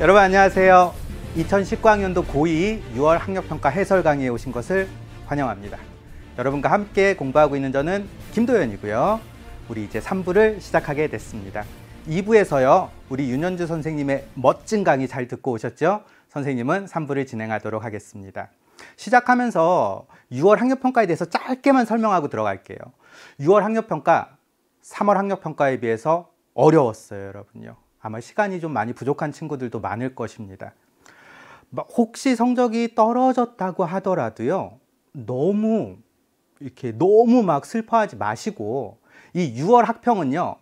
여러분 안녕하세요. 2019학년도 고2 6월 학력평가 해설 강의에 오신 것을 환영합니다. 여러분과 함께 공부하고 있는 저는 김도현이고요. 우리 이제 3부를 시작하게 됐습니다. 2부에서요. 우리 윤현주 선생님의 멋진 강의 잘 듣고 오셨죠? 선생님은 3부를 진행하도록 하겠습니다. 시작하면서 6월 학력평가에 대해서 짧게만 설명하고 들어갈게요. 6월 학력평가, 3월 학력평가에 비해서 어려웠어요, 여러분요. 아마 시간이 좀 많이 부족한 친구들도 많을 것입니다. 혹시 성적이 떨어졌다고 하더라도요, 너무 막 슬퍼하지 마시고, 이 6월 학평은요,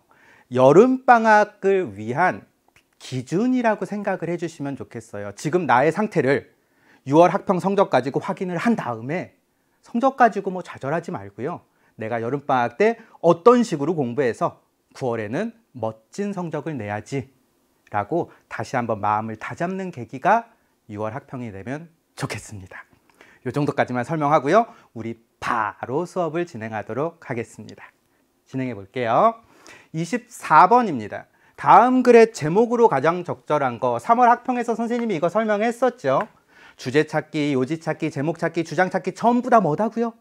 여름방학을 위한 기준이라고 생각을 해주시면 좋겠어요. 지금 나의 상태를 6월 학평 성적 가지고 확인을 한 다음에 성적 가지고 뭐 좌절하지 말고요. 내가 여름방학 때 어떤 식으로 공부해서 9월에는 멋진 성적을 내야지 라고 다시 한번 마음을 다잡는 계기가 6월 학평이 되면 좋겠습니다. 이 정도까지만 설명하고요. 우리 바로 수업을 진행하도록 하겠습니다. 진행해 볼게요. 24번입니다. 다음 글의 제목으로 가장 적절한 거, 3월 학평에서 선생님이 이거 설명했었죠. 주제 찾기, 요지 찾기, 제목 찾기, 주장 찾기 전부 다 뭐라고요?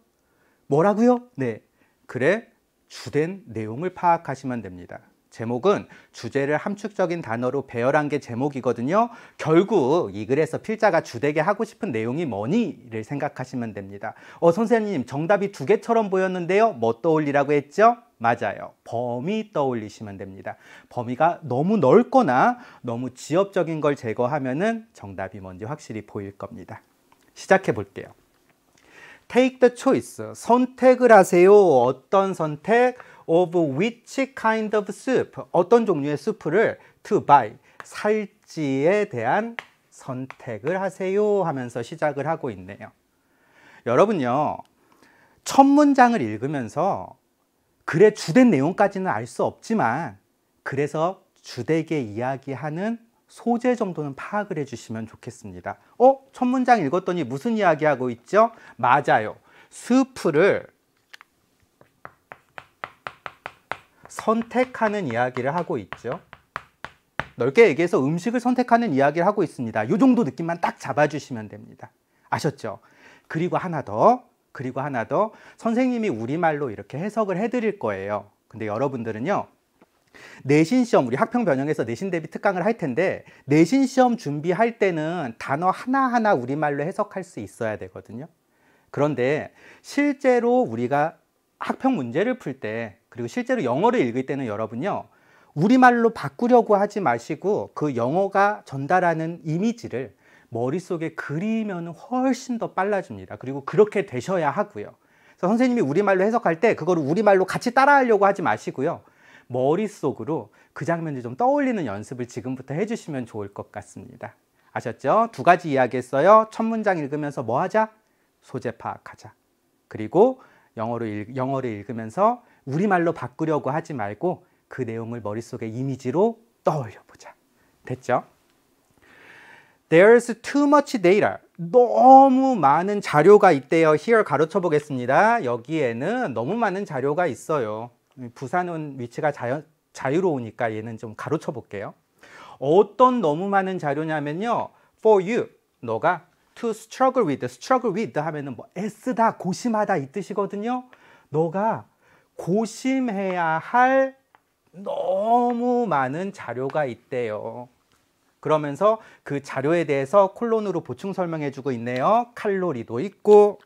네, 글의 주된 내용을 파악하시면 됩니다. 제목은 주제를 함축적인 단어로 배열한 게 제목이거든요. 결국 이 글에서 필자가 주되게 하고 싶은 내용이 뭐니를 생각하시면 됩니다. 선생님 정답이 두 개처럼 보였는데요. 뭐 떠올리라고 했죠? 맞아요. 범위 떠올리시면 됩니다. 범위가 너무 넓거나 너무 지엽적인 걸 제거하면은 정답이 뭔지 확실히 보일 겁니다. 시작해 볼게요. Take the choice. 선택을 하세요. 어떤 선택? Of which kind of soup? 어떤 종류의 수프를 to buy, 살지에 대한 선택을 하세요 하면서 시작을 하고 있네요. 여러분요, 첫 문장을 읽으면서 글의 주된 내용까지는 알 수 없지만 글에서 주되게 이야기하는 소재 정도는 파악을 해주시면 좋겠습니다. 첫 문장 읽었더니 무슨 이야기하고 있죠? 맞아요. 수프를 선택하는 이야기를 하고 있죠. 넓게 얘기해서 음식을 선택하는 이야기를 하고 있습니다. 이 정도 느낌만 딱 잡아주시면 됩니다. 아셨죠? 그리고 하나 더, 선생님이 우리말로 이렇게 해석을 해드릴 거예요. 근데 여러분들은요, 내신 시험, 우리 학평 변형에서 내신 대비 특강을 할 텐데 내신 시험 준비할 때는 단어 하나하나 우리말로 해석할 수 있어야 되거든요. 그런데 실제로 우리가 학평 문제를 풀 때, 그리고 실제로 영어를 읽을 때는 여러분요, 우리말로 바꾸려고 하지 마시고 그 영어가 전달하는 이미지를 머릿속에 그리면 훨씬 더 빨라집니다. 그리고 그렇게 되셔야 하고요. 그래서 선생님이 우리말로 해석할 때 그거를 우리말로 같이 따라하려고 하지 마시고요. 머릿속으로 그 장면을 좀 떠올리는 연습을 지금부터 해주시면 좋을 것 같습니다. 아셨죠? 두 가지 이야기했어요. 첫 문장 읽으면서 뭐 하자? 소재 파악하자. 그리고 영어를 읽으면서 우리말로 바꾸려고 하지 말고 그 내용을 머릿속에 이미지로 떠올려 보자. 됐죠? There's too much data. 너무 많은 자료가 있대요. Here 가로쳐 보겠습니다. 여기에는 너무 많은 자료가 있어요. 부사는 위치가 자유로우니까 얘는 좀 가로쳐 볼게요. 어떤 너무 많은 자료냐면요. For you, 너가 to struggle with 하면은 뭐 애쓰다, 고심하다 이 뜻이거든요. 너가 고심해야 할 너무 많은 자료가 있대요. 그러면서 그 자료에 대해서 콜론으로 보충 설명해 주고 있네요. 칼로리도 있고,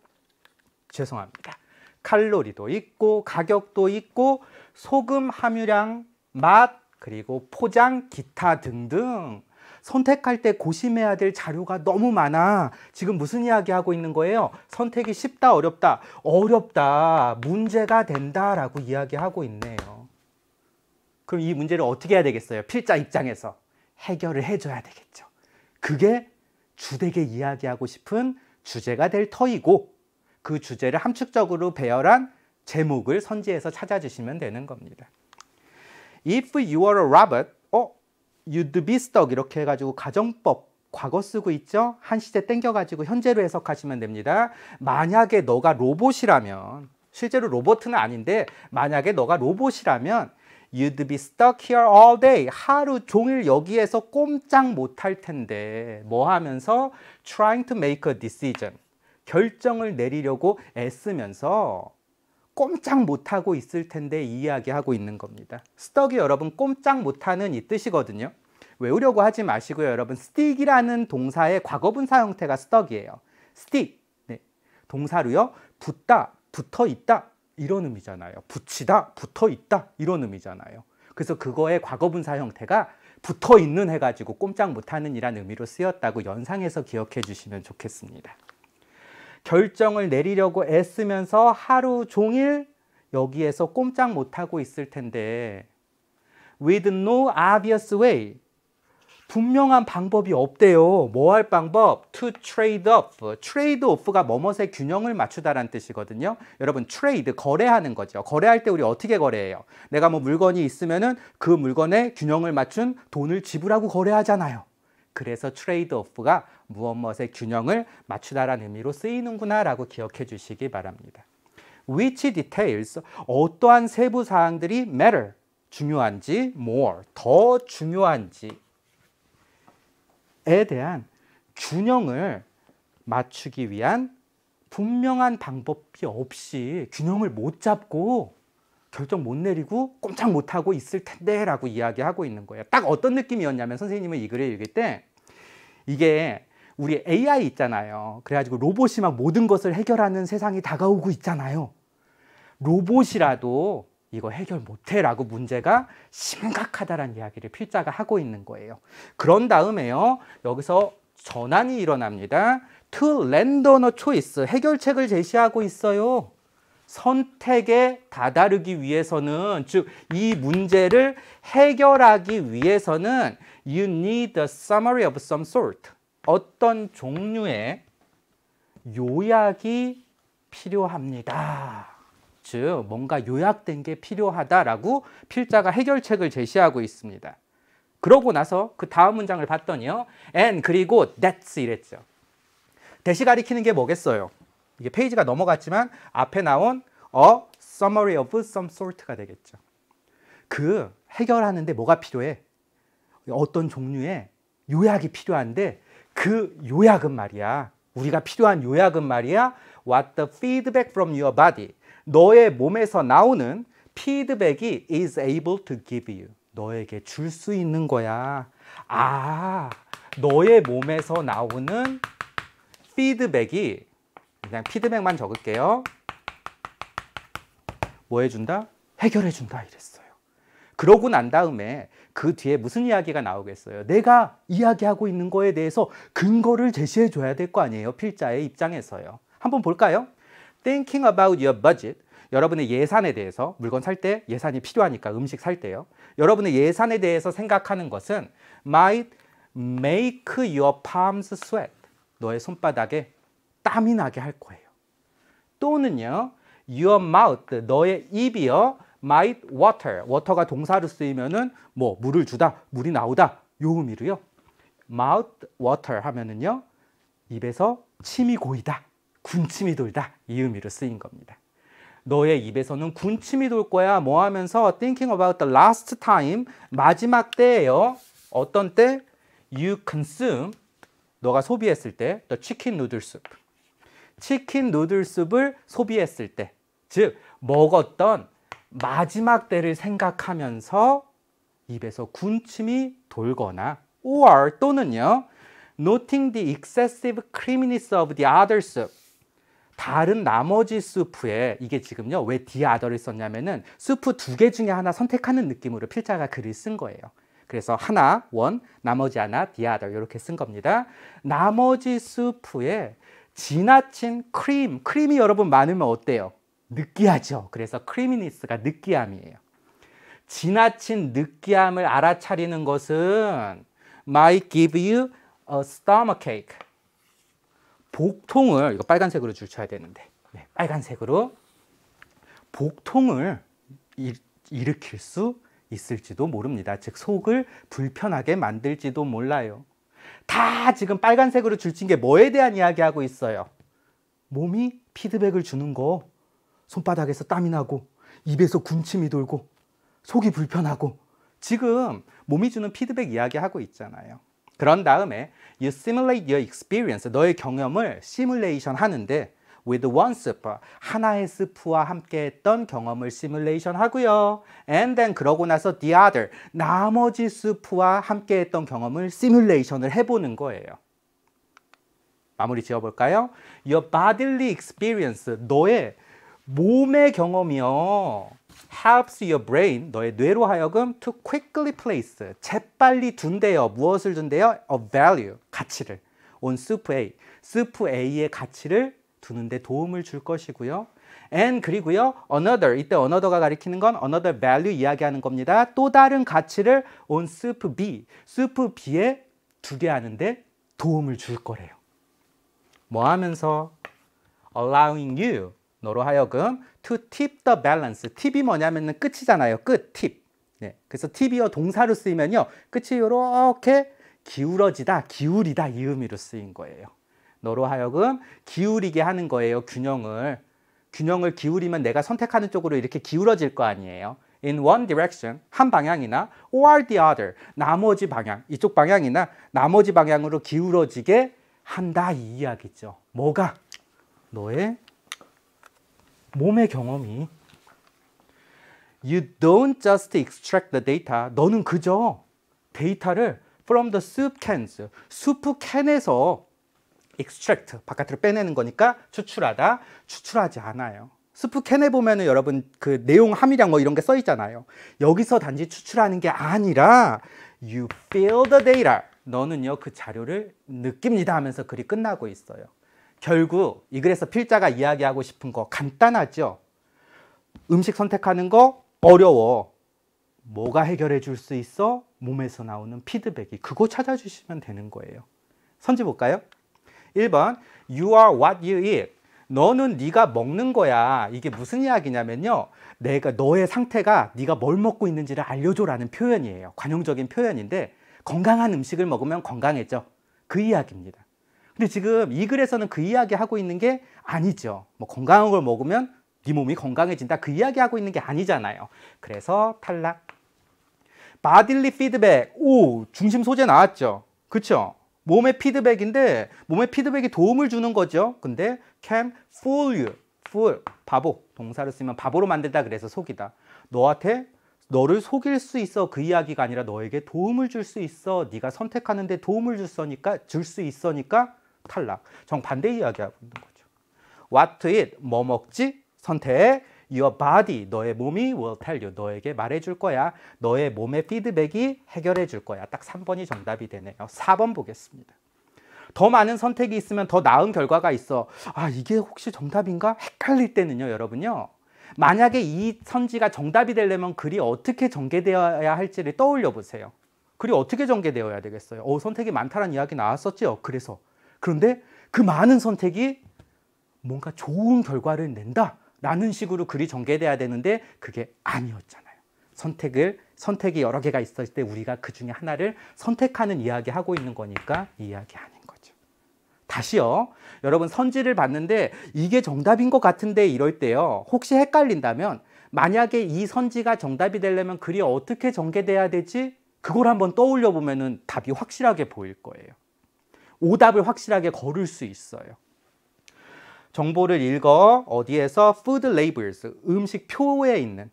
칼로리도 있고, 가격도 있고, 소금 함유량, 맛, 그리고 포장, 기타 등등. 선택할 때 고심해야 될 자료가 너무 많아. 지금 무슨 이야기 하고 있는 거예요? 선택이 쉽다, 어렵다? 어렵다, 문제가 된다 라고 이야기하고 있네요. 그럼 이 문제를 어떻게 해야 되겠어요? 필자 입장에서 해결을 해줘야 되겠죠. 그게 주되게 이야기하고 싶은 주제가 될 터이고, 그 주제를 함축적으로 배열한 제목을 선지해서 찾아주시면 되는 겁니다. If you were a rabbit, you'd be stuck 이렇게 해가지고 가정법 과거 쓰고 있죠? 한 시제 땡겨가지고 현재로 해석하시면 됩니다. 만약에 너가 로봇이라면, 실제로 로봇은 아닌데 만약에 너가 로봇이라면 You'd be stuck here all day. 하루 종일 여기에서 꼼짝 못할 텐데 뭐 하면서 trying to make a decision. 결정을 내리려고 애쓰면서 꼼짝 못하고 있을 텐데 이야기하고 있는 겁니다. stuck이 여러분 꼼짝 못하는 이 뜻이거든요. 외우려고 하지 마시고요. 여러분 stick이라는 동사의 과거분사 형태가 stuck이에요. stick, 네. 동사로요. 붙다, 붙어있다 이런 의미잖아요. 붙이다, 붙어있다 이런 의미잖아요. 그래서 그거의 과거분사 형태가 붙어있는 해가지고 꼼짝 못하는 이라는 의미로 쓰였다고 연상해서 기억해 주시면 좋겠습니다. 결정을 내리려고 애쓰면서 하루 종일 여기에서 꼼짝 못하고 있을 텐데 with no obvious way. 분명한 방법이 없대요. 뭐 할 방법? To trade off. trade off가 뭐뭇의 균형을 맞추다라는 뜻이거든요. 여러분 trade, 거래하는 거죠. 거래할 때 우리 어떻게 거래해요? 내가 뭐 물건이 있으면은 그 물건에 균형을 맞춘 돈을 지불하고 거래하잖아요. 그래서 trade off가 무엇의 균형을 맞추다라는 의미로 쓰이는구나 라고 기억해 주시기 바랍니다. Which details, 어떠한 세부 사항들이 matter, 중요한지, more, 더 중요한지 에 대한 균형을 맞추기 위한 분명한 방법이 없이 균형을 못 잡고 결정 못 내리고 꼼짝 못하고 있을 텐데 라고 이야기하고 있는 거예요. 딱 어떤 느낌이었냐면 선생님은 이 글을 읽을 때 이게 우리 AI 있잖아요. 그래가지고 로봇이 막 모든 것을 해결하는 세상이 다가오고 있잖아요. 로봇이라도 이거 해결 못해 라고 문제가 심각하다라는 이야기를 필자가 하고 있는 거예요. 그런 다음에요. 여기서 전환이 일어납니다. To land on a choice. 해결책을 제시하고 있어요. 선택에 다다르기 위해서는, 즉 이 문제를 해결하기 위해서는 you need a summary of some sort. 어떤 종류의 요약이 필요합니다. 즉 뭔가 요약된 게 필요하다라고 필자가 해결책을 제시하고 있습니다. 그러고 나서 그 다음 문장을 봤더니요. and 그리고 that's 이랬죠. that이 가리키는 게 뭐겠어요? 이게 페이지가 넘어갔지만 앞에 나온 a summary of some sort가 되겠죠. 그 해결하는데 뭐가 필요해? 어떤 종류의 요약이 필요한데 그 요약은 말이야. 우리가 필요한 요약은 말이야. What the feedback from your body. 너의 몸에서 나오는 피드백이 is able to give you. 너에게 줄 수 있는 거야. 아, 너의 몸에서 나오는 피드백이, 그냥 피드백만 적을게요. 뭐 해준다? 해결해준다 이랬어요. 그러고 난 다음에 그 뒤에 무슨 이야기가 나오겠어요? 내가 이야기하고 있는 거에 대해서 근거를 제시해 줘야 될 거 아니에요? 필자의 입장에서요. 한번 볼까요? Thinking about your budget. 여러분의 예산에 대해서, 물건 살 때 예산이 필요하니까 음식 살 때요. 여러분의 예산에 대해서 생각하는 것은 might make your palms sweat. 너의 손바닥에 땀이 나게 할 거예요. 또는요, your mouth, 너의 입이요, might water. water가 동사로 쓰이면은 뭐 물을 주다, 물이 나오다 요 의미로요. mouth water 하면은요, 입에서 침이 고이다, 군침이 돌다 이 의미로 쓰인 겁니다. 너의 입에서는 군침이 돌 거야. 뭐 하면서 thinking about the last time, 마지막 때예요. 어떤 때? You consume, 너가 소비했을 때 the chicken noodle soup. 치킨 누들숲을 소비했을 때, 즉 먹었던 마지막 때를 생각하면서 입에서 군침이 돌거나 or 또는요 noting the excessive creaminess of the other soup. 다른 나머지 수프에, 이게 지금요 왜 the other를 썼냐면은 수프 두 개 중에 하나 선택하는 느낌으로 필자가 글을 쓴 거예요. 그래서 하나, one, 나머지 하나, the other 이렇게 쓴 겁니다. 나머지 수프에 지나친 크림이 여러분 많으면 어때요? 느끼하죠. 그래서 크리미니스가 느끼함이에요. 지나친 느끼함을 알아차리는 것은 might give you a stomachache. 복통을, 이거 빨간색으로 줄쳐야 되는데, 네, 빨간색으로 복통을 일으킬 수 있을지도 모릅니다. 즉 속을 불편하게 만들지도 몰라요. 다 지금 빨간색으로 줄친 게 뭐에 대한 이야기하고 있어요? 몸이 피드백을 주는 거. 손바닥에서 땀이 나고 입에서 군침이 돌고 속이 불편하고 지금 몸이 주는 피드백 이야기하고 있잖아요. 그런 다음에 you simulate your experience, 너의 경험을 시뮬레이션 하는데 with one soup, 하나의 스프와 함께 했던 경험을 시뮬레이션 하고요. And then 그러고 나서 the other, 나머지 스프와 함께 했던 경험을 시뮬레이션을 해보는 거예요. 마무리 지어볼까요? Your bodily experience, 너의 몸의 경험이요. helps your brain, 너의 뇌로 하여금 to quickly place, 재빨리 둔대요. 무엇을 둔대요? A value, 가치를. on soup A, soup A의 가치를 두는데 도움을 줄 것이고요. and 그리고요. another, 이때 another가 가리키는 건 another value 이야기하는 겁니다. 또 다른 가치를 on soup B, soup B에 두게 하는데 도움을 줄 거래요. 뭐 하면서? allowing you, 너로 하여금 to tip the balance. 팁이 뭐냐면은 끝이잖아요. 끝, 팁. 네. 그래서 팁이요 동사로 쓰이면요. 끝이 이렇게 기울어지다, 기울이다 이 의미로 쓰인 거예요. 너로 하여금 기울이게 하는 거예요. 균형을 기울이면 내가 선택하는 쪽으로 이렇게 기울어질 거 아니에요. In one direction, 한 방향이나 or the other, 나머지 방향, 이쪽 방향이나 나머지 방향으로 기울어지게 한다 이 이야기죠. 뭐가? 너의 몸의 경험이. You don't just extract the data. 너는 그저 데이터를 from the soup cans, 수프 캔에서 extract, 바깥으로 빼내는 거니까 추출하다, 추출하지 않아요. 스프 캔에 보면은 여러분 그 내용 함유량 뭐 이런 게 써 있잖아요. 여기서 단지 추출하는 게 아니라 you feel the data. 너는요 그 자료를 느낍니다 하면서 글이 끝나고 있어요. 결국 이 글에서 필자가 이야기하고 싶은 거 간단하죠. 음식 선택하는 거 어려워. 뭐가 해결해 줄 수 있어? 몸에서 나오는 피드백이. 그거 찾아주시면 되는 거예요. 선지 볼까요? 1번 You are what you eat. 너는 네가 먹는 거야. 이게 무슨 이야기냐면요. 너의 상태가 네가 뭘 먹고 있는지를 알려줘라는 표현이에요. 관용적인 표현인데 건강한 음식을 먹으면 건강해져. 그 이야기입니다. 근데 지금 이 글에서는 그 이야기 하고 있는 게 아니죠. 뭐 건강한 걸 먹으면 네 몸이 건강해진다. 그 이야기 하고 있는 게 아니잖아요. 그래서 탈락. bodily feedback. 오, 중심 소재 나왔죠. 그렇죠? 몸의 피드백인데 몸의 피드백이 도움을 주는 거죠. 근데 can fool you. fool, 바보. 동사를 쓰면 바보로 만든다 그래서 속이다. 너를 속일 수 있어. 그 이야기가 아니라 너에게 도움을 줄 수 있어. 네가 선택하는데 도움을 줄 수 있으니까 탈락. 정반대 이야기하고 있는 거죠. What to eat, 뭐 먹지? 선택. Your body, 너의 몸이 will tell you, 너에게 말해줄 거야. 너의 몸의 피드백이 해결해줄 거야. 딱 3번이 정답이 되네요. 4번 보겠습니다. 더 많은 선택이 있으면 더 나은 결과가 있어. 아, 이게 혹시 정답인가? 헷갈릴 때는요, 여러분요. 만약에 이 선지가 정답이 되려면 글이 어떻게 전개되어야 할지를 떠올려 보세요. 글이 어떻게 전개되어야 되겠어요? 선택이 많다는 이야기 나왔었죠. 그런데 그 많은 선택이 뭔가 좋은 결과를 낸다 라는 식으로 글이 전개돼야 되는데 그게 아니었잖아요. 선택이 여러 개가 있을 때 우리가 그 중에 하나를 선택하는 이야기 하고 있는 거니까 이 이야기 아닌 거죠. 다시요. 여러분 선지를 봤는데 이게 정답인 것 같은데 이럴 때요. 혹시 헷갈린다면 만약에 이 선지가 정답이 되려면 글이 어떻게 전개돼야 되지? 그걸 한번 떠올려 보면은 답이 확실하게 보일 거예요. 오답을 확실하게 걸을 수 있어요. 정보를 읽어. 어디에서? food labels, 음식 표에 있는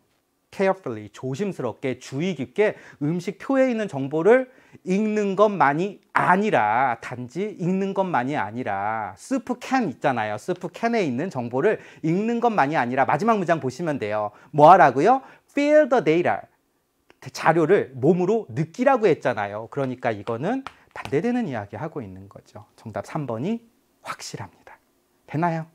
carefully, 조심스럽게 주의 깊게 음식 표에 있는 정보를 읽는 것만이 아니라 단지 읽는 것만이 아니라 스프 캔 있잖아요. 스프 캔에 있는 정보를 읽는 것만이 아니라 마지막 문장 보시면 돼요. 뭐 하라고요? feel the data, 자료를 몸으로 느끼라고 했잖아요. 그러니까 이거는 반대되는 이야기 하고 있는 거죠. 정답 3번이 확실합니다. 되나요?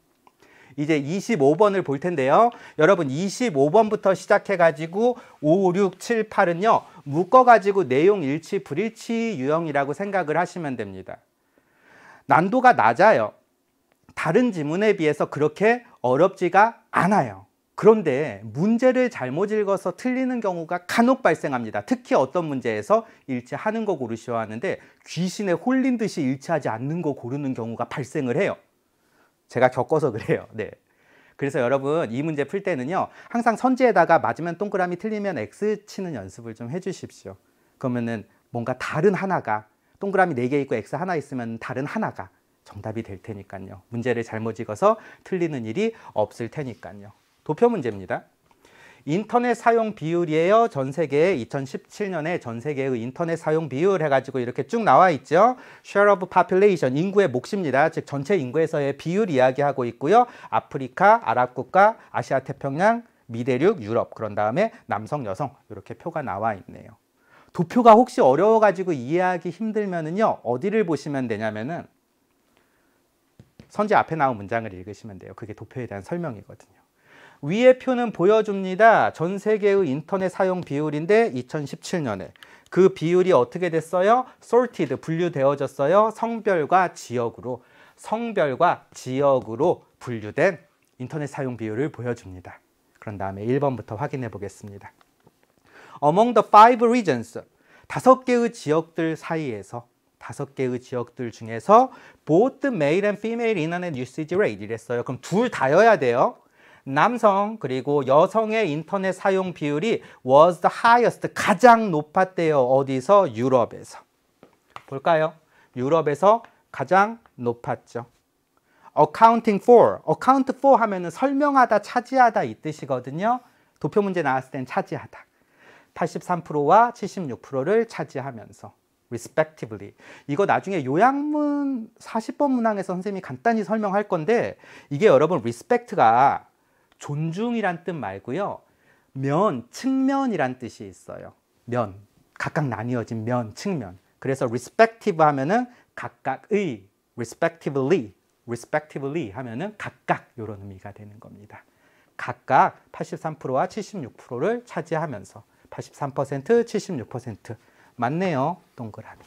이제 25번을 볼 텐데요. 여러분 25번부터 시작해가지고 5, 6, 7, 8은요. 묶어가지고 내용 일치, 불일치 유형이라고 생각을 하시면 됩니다. 난도가 낮아요. 다른 지문에 비해서 그렇게 어렵지가 않아요. 그런데 문제를 잘못 읽어서 틀리는 경우가 간혹 발생합니다. 특히 어떤 문제에서 일치하는 거 고르시오 하는데 귀신에 홀린 듯이 일치하지 않는 거 고르는 경우가 발생을 해요. 제가 겪어서 그래요. 네. 그래서 여러분 이 문제 풀 때는요, 항상 선지에다가 맞으면 동그라미 틀리면 X 치는 연습을 좀 해주십시오. 그러면은 뭔가 다른 하나가, 동그라미 4개 있고 X 하나 있으면 다른 하나가 정답이 될 테니까요. 문제를 잘못 읽어서 틀리는 일이 없을 테니까요. 도표 문제입니다. 인터넷 사용 비율이에요. 전 세계 2017년에 전 세계의 인터넷 사용 비율 해가지고 이렇게 쭉 나와 있죠. Share of population, 인구의 몫입니다. 즉 전체 인구에서의 비율 이야기하고 있고요. 아프리카, 아랍 국가, 아시아 태평양, 미대륙, 유럽, 그런 다음에 남성, 여성 이렇게 표가 나와 있네요. 도표가 혹시 어려워가지고 이해하기 힘들면은요, 어디를 보시면 되냐면은 선지 앞에 나온 문장을 읽으시면 돼요. 그게 도표에 대한 설명이거든요. 위의 표는 보여줍니다. 전 세계의 인터넷 사용 비율인데 2017년에 그 비율이 어떻게 됐어요? sorted, 분류되어졌어요. 성별과 지역으로 분류된 인터넷 사용 비율을 보여줍니다. 그런 다음에 1번부터 확인해 보겠습니다. Among the 5 regions, 5개의 지역들 사이에서 5개의 지역들 중에서 both male and female internet usage rate 이랬어요. 그럼 둘 다여야 돼요. 남성 그리고 여성의 인터넷 사용 비율이 was the highest, 가장 높았대요. 어디서? 유럽에서. 볼까요? 유럽에서 가장 높았죠. accounting for 하면은 설명하다, 차지하다 이 뜻이거든요. 도표 문제 나왔을 땐 차지하다. 83%와 76%를 차지하면서 respectively. 이거 나중에 요약문 40번 문항에서 선생님이 간단히 설명할 건데, 이게 여러분 respect가 존중이란 뜻 말고요, 측면이란 뜻이 있어요. 각각 나뉘어진 측면. 그래서 respective 하면은 각각의, respectively 하면은 각각, 이런 의미가 되는 겁니다. 각각 83%와 76%를 차지하면서 83%, 76%. 맞네요. 동그라미.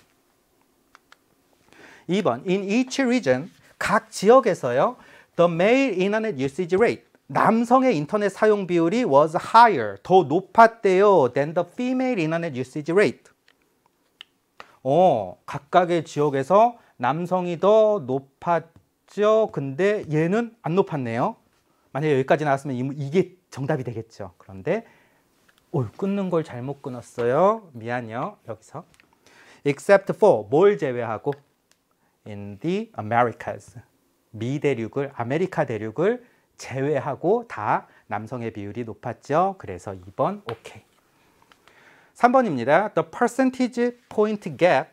2번. In each region, 각 지역에서요, the male internet usage rate, 남성의 인터넷 사용 비율이 was higher, 더 높았대요. than the female internet usage rate. 각각의 지역에서 남성이 더 높았죠. 근데 얘는 안 높았네요. 만약에 여기까지 나왔으면 이게 정답이 되겠죠. 그런데 끊는 걸 잘못 끊었어요. 미안해요. 여기서 except for, 뭘 제외하고? in the Americas, 아메리카 대륙을 제외하고 다 남성의 비율이 높았죠. 그래서 2번 오케이. 3번입니다. The percentage point gap,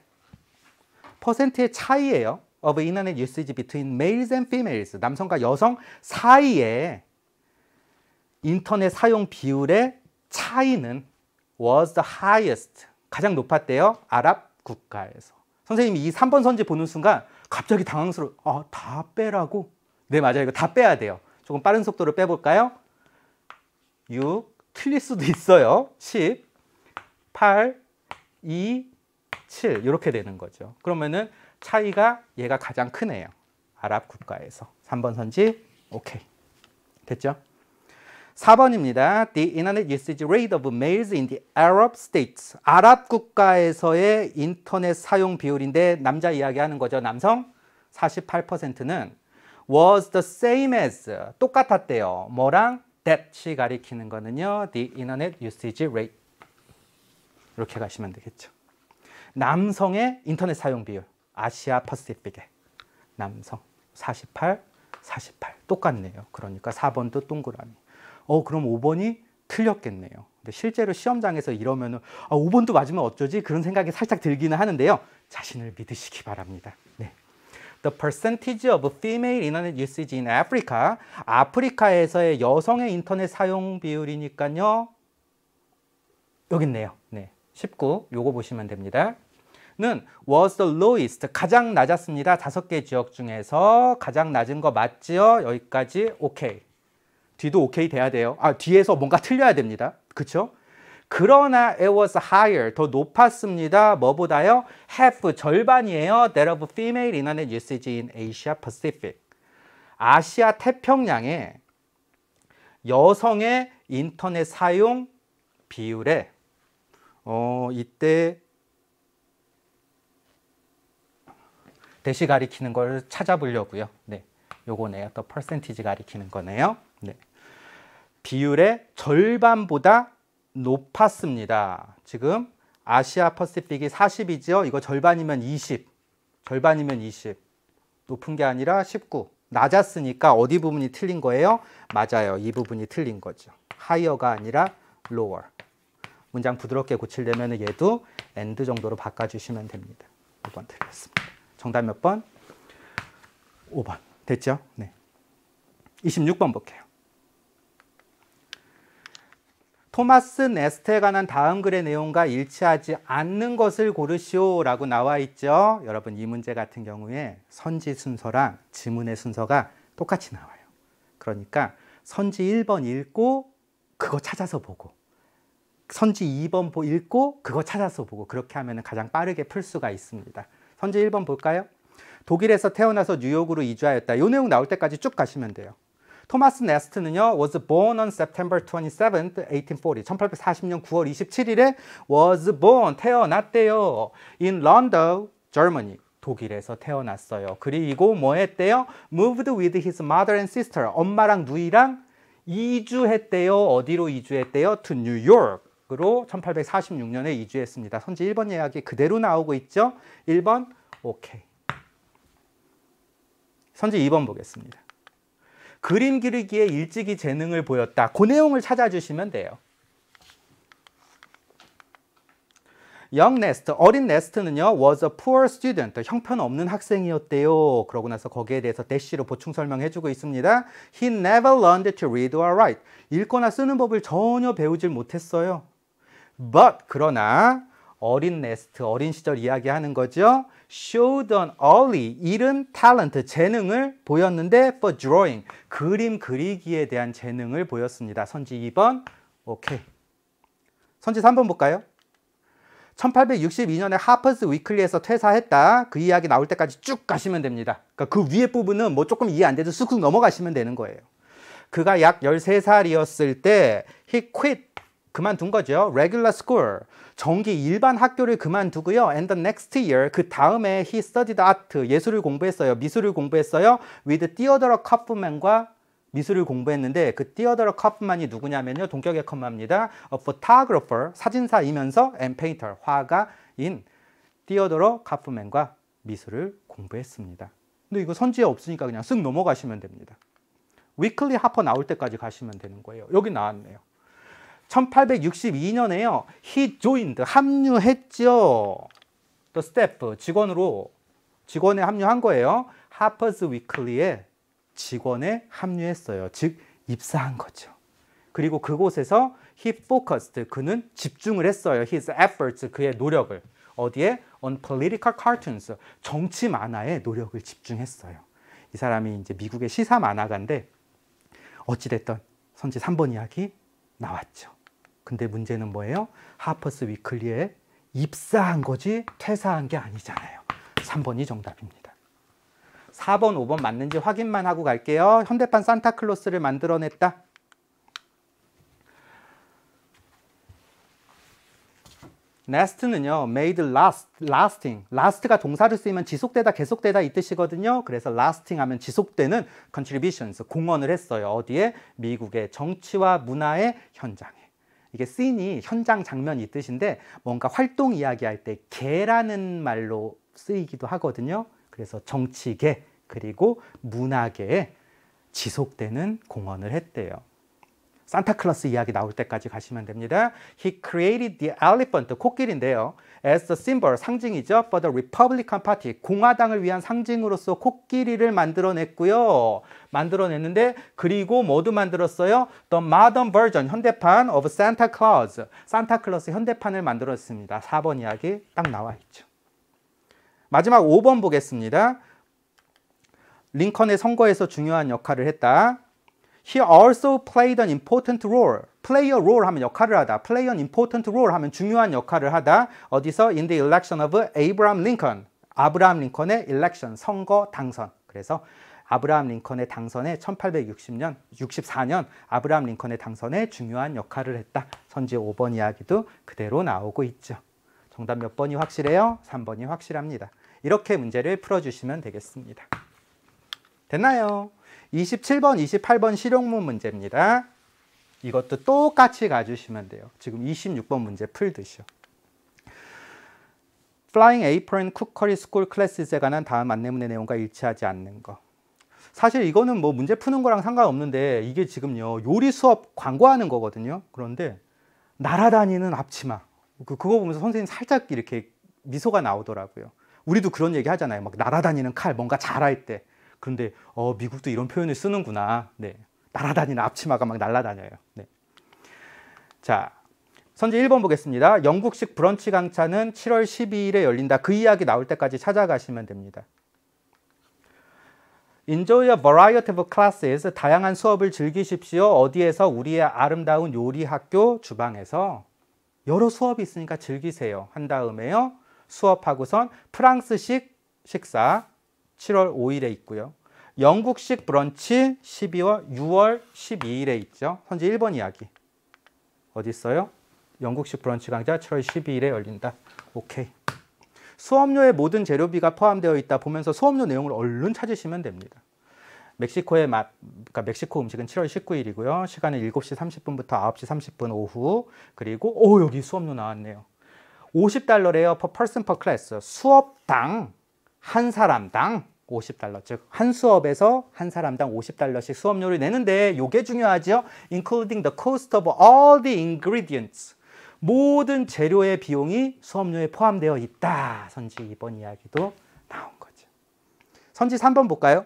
퍼센트의 차이예요. of internet usage between males and females, 남성과 여성 사이에 인터넷 사용 비율의 차이는 was the highest, 가장 높았대요. 아랍 국가에서. 선생님이 이 3번 선지 보는 순간 갑자기 당황스러워. 다 빼라고? 네, 맞아요. 이거 다 빼야 돼요. 조금 빠른 속도로 빼볼까요? 6, 틀릴 수도 있어요. 10, 8, 2, 7 이렇게 되는 거죠. 그러면은 차이가 얘가 가장 크네요. 아랍 국가에서. 3번 선지 오케이. 됐죠? 4번입니다. The internet usage rate of males in the Arab states. 아랍 국가에서의 인터넷 사용 비율인데 남자 이야기하는 거죠. 남성 48%는 was the same as, 똑같았대요. 뭐랑? that이 가리키는 거는요, the internet usage rate. 이렇게 가시면 되겠죠. 남성의 인터넷 사용 비율, 아시아 퍼시픽의 남성 48, 48 똑같네요. 그러니까 4번도 동그라미. 그럼 5번이 틀렸겠네요. 근데 실제로 시험장에서 이러면은 5번도 맞으면 어쩌지? 그런 생각이 살짝 들기는 하는데요. 자신을 믿으시기 바랍니다. 네. The percentage of female internet usage in Africa. 아프리카에서의 여성의 인터넷 사용 비율이니까요. 여기 있네요. 네. 19. 요거 보시면 됩니다. 는 was the lowest, 가장 낮았습니다. 5개 지역 중에서 가장 낮은 거 맞지요? 여기까지 오케이. 뒤도 오케이 돼야 돼요. 뒤에서 뭔가 틀려야 됩니다. 그쵸? 그러나 it was higher, 더 높았습니다. 뭐보다요? half, 절반이에요. that of female internet usage in Asia Pacific. 아시아 태평양에 여성의 인터넷 사용 비율에 이때 대시 가리키는 걸 찾아보려고요. 네, 요거네요. 또 퍼센티지 가리키는 거네요. 네. 비율의 절반보다 높았습니다. 지금 아시아 퍼시픽이 40이죠. 이거 절반이면 20. 절반이면 20. 높은 게 아니라 19. 낮았으니까 어디 부분이 틀린 거예요? 맞아요. 이 부분이 틀린 거죠. higher가 아니라 lower. 문장 부드럽게 고치려면 얘도 and 정도로 바꿔주시면 됩니다. 5번 틀렸습니다. 정답 몇 번? 5번. 됐죠? 네. 26번 볼게요. 토마스 네스트에 관한 다음 글의 내용과 일치하지 않는 것을 고르시오 라고 나와 있죠. 여러분 이 문제 같은 경우에 선지 순서랑 지문의 순서가 똑같이 나와요. 그러니까 선지 1번 읽고 그거 찾아서 보고 선지 2번 읽고 그거 찾아서 보고 그렇게 하면 가장 빠르게 풀 수가 있습니다. 선지 1번 볼까요? 독일에서 태어나서 뉴욕으로 이주하였다. 이 내용 나올 때까지 쭉 가시면 돼요. 토마스 네스트는요, was born on September 27th, 1840. 1840년 9월 27일에 was born, 태어났대요. in London, Germany. 독일에서 태어났어요. 그리고 뭐 했대요? moved with his mother and sister. 엄마랑 누이랑 이주했대요. 어디로 이주했대요? to New York으로 1846년에 이주했습니다. 선지 1번 이야기 그대로 나오고 있죠? 1번, 오케이. 선지 2번 보겠습니다. 그림 그리기에 일찍이 재능을 보였다. 그 내용을 찾아주시면 돼요. Young Nest, 어린 네스트는요, was a poor student, 형편없는 학생이었대요. 그러고 나서 거기에 대해서 대시로 보충 설명해주고 있습니다. He never learned to read or write. 읽거나 쓰는 법을 전혀 배우질 못했어요. But, 그러나 어린 네스트, 어린 시절 이야기하는 거죠. Showed an early, 이른 talent, 재능을 보였는데 for drawing, 그림 그리기에 대한 재능을 보였습니다. 선지 2번, 오케이. 선지 3번 볼까요? 1862년에 하퍼스 위클리에서 퇴사했다. 그 이야기 나올 때까지 쭉 가시면 됩니다. 그러니까 그 위에 부분은 뭐 조금 이해 안 돼도 쑥쑥 넘어가시면 되는 거예요. 그가 약 13살이었을 때 he quit, 그만둔 거죠. regular school, 정기 일반 학교를 그만두고요. and the next year, 그 다음에 he studied art, 예술을 공부했어요. 미술을 공부했어요. with Theodore Kaufman과 미술을 공부했는데 그 Theodore Kaufman이 누구냐면요. 동격의 컴마입니다. a photographer, 사진사이면서 and painter, 화가인 Theodore Kaufman과 미술을 공부했습니다. 근데 이거 선지에 없으니까 그냥 쓱 넘어가시면 됩니다. 위클리 하퍼 나올 때까지 가시면 되는 거예요. 여기 나왔네요. 1862년에요. he joined, 합류했죠. the staff, 직원에 합류한 거예요. 하퍼스 위클리에 직원에 합류했어요. 즉 입사한 거죠. 그리고 그곳에서 he focused, 그는 집중을 했어요. his efforts, 그의 노력을 어디에? on political cartoons, 정치 만화에 노력을 집중했어요. 이 사람이 이제 미국의 시사 만화가인데 어찌됐든 선지 3번 이야기 나왔죠. 근데 문제는 뭐예요? 하퍼스 위클리에 입사한 거지 퇴사한 게 아니잖아요. 3번이 정답입니다. 4번, 5번 맞는지 확인만 하고 갈게요. 현대판 산타클로스를 만들어냈다. nest는요, made lasting. last가 동사를 쓰이면 지속되다, 계속되다 이 뜻이거든요. 그래서 lasting 하면 지속되는 contributions, 공헌을 했어요. 어디에? 미국의 정치와 문화의 현장에. 이게 씬이 현장 장면 이 뜻인데 뭔가 활동 이야기할 때 개라는 말로 쓰이기도 하거든요. 그래서 정치계 그리고 문화계에 지속되는 공헌을 했대요. 산타클로스 이야기 나올 때까지 가시면 됩니다. He created the elephant, 코끼리인데요. As the symbol, 상징이죠. For the Republican Party, 공화당을 위한 상징으로서 코끼리를 만들어냈고요. 만들어냈는데 그리고 뭐도 만들었어요? The modern version, 현대판 of Santa Claus, 산타클로스 현대판을 만들었습니다. 4번 이야기 딱 나와 있죠. 마지막 5번 보겠습니다. 링컨의 선거에서 중요한 역할을 했다. He also played an important role. play a role 하면 역할을 하다. play an important role 하면 중요한 역할을 하다. 어디서? in the election of Abraham Lincoln. 아브라함 링컨의 election, 선거 당선. 그래서 아브라함 링컨의 당선에 1864년 아브라함 링컨의 당선에 중요한 역할을 했다. 선지 5번 이야기도 그대로 나오고 있죠. 정답 몇 번이 확실해요? 3번이 확실합니다. 이렇게 문제를 풀어주시면 되겠습니다. 됐나요? 27번, 28번 실용문 문제입니다. 이것도 똑같이 가주시면 돼요. 지금 26번 문제 풀듯이요. Flying Apron Cookery School Classes에 관한 다음 안내문의 내용과 일치하지 않는 거. 사실 이거는 뭐 문제 푸는 거랑 상관없는데 이게 지금요 요리 수업 광고하는 거거든요. 그런데 날아다니는 앞치마 그거 보면서 선생님 살짝 이렇게 미소가 나오더라고요. 우리도 그런 얘기 하잖아요. 막 날아다니는 칼 뭔가 잘할 때. 그런데 미국도 이런 표현을 쓰는구나. 네, 날아다니는 앞치마가 막 날아다녀요. 네. 자, 선지 1번 보겠습니다. 영국식 브런치 강좌는 7월 12일에 열린다. 그 이야기 나올 때까지 찾아가시면 됩니다. Enjoy a variety of classes. 다양한 수업을 즐기십시오. 어디에서? 우리의 아름다운 요리 학교 주방에서. 여러 수업이 있으니까 즐기세요. 한 다음에요. 수업하고선 프랑스식 식사 7월 5일에 있고요. 영국식 브런치 6월 12일에 있죠. 선지 1번 이야기. 어디 있어요? 영국식 브런치 강좌 7월 12일에 열린다. 오케이. 수업료에 모든 재료비가 포함되어 있다 보면서 수업료 내용을 얼른 찾으시면 됩니다. 멕시코의 맛, 그러니까 멕시코 음식은 7월 19일이고요. 시간은 7시 30분부터 9시 30분 오후. 그리고 여기 수업료 나왔네요. $50래요. per person per class. 수업당 한 사람당 $50. 즉 한 수업에서 한 사람당 $50씩 수업료를 내는데 이게 중요하죠. Including the cost of all the ingredients. 모든 재료의 비용이 수업료에 포함되어 있다. 선지 2번 이야기도 나온 거죠. 선지 3번 볼까요?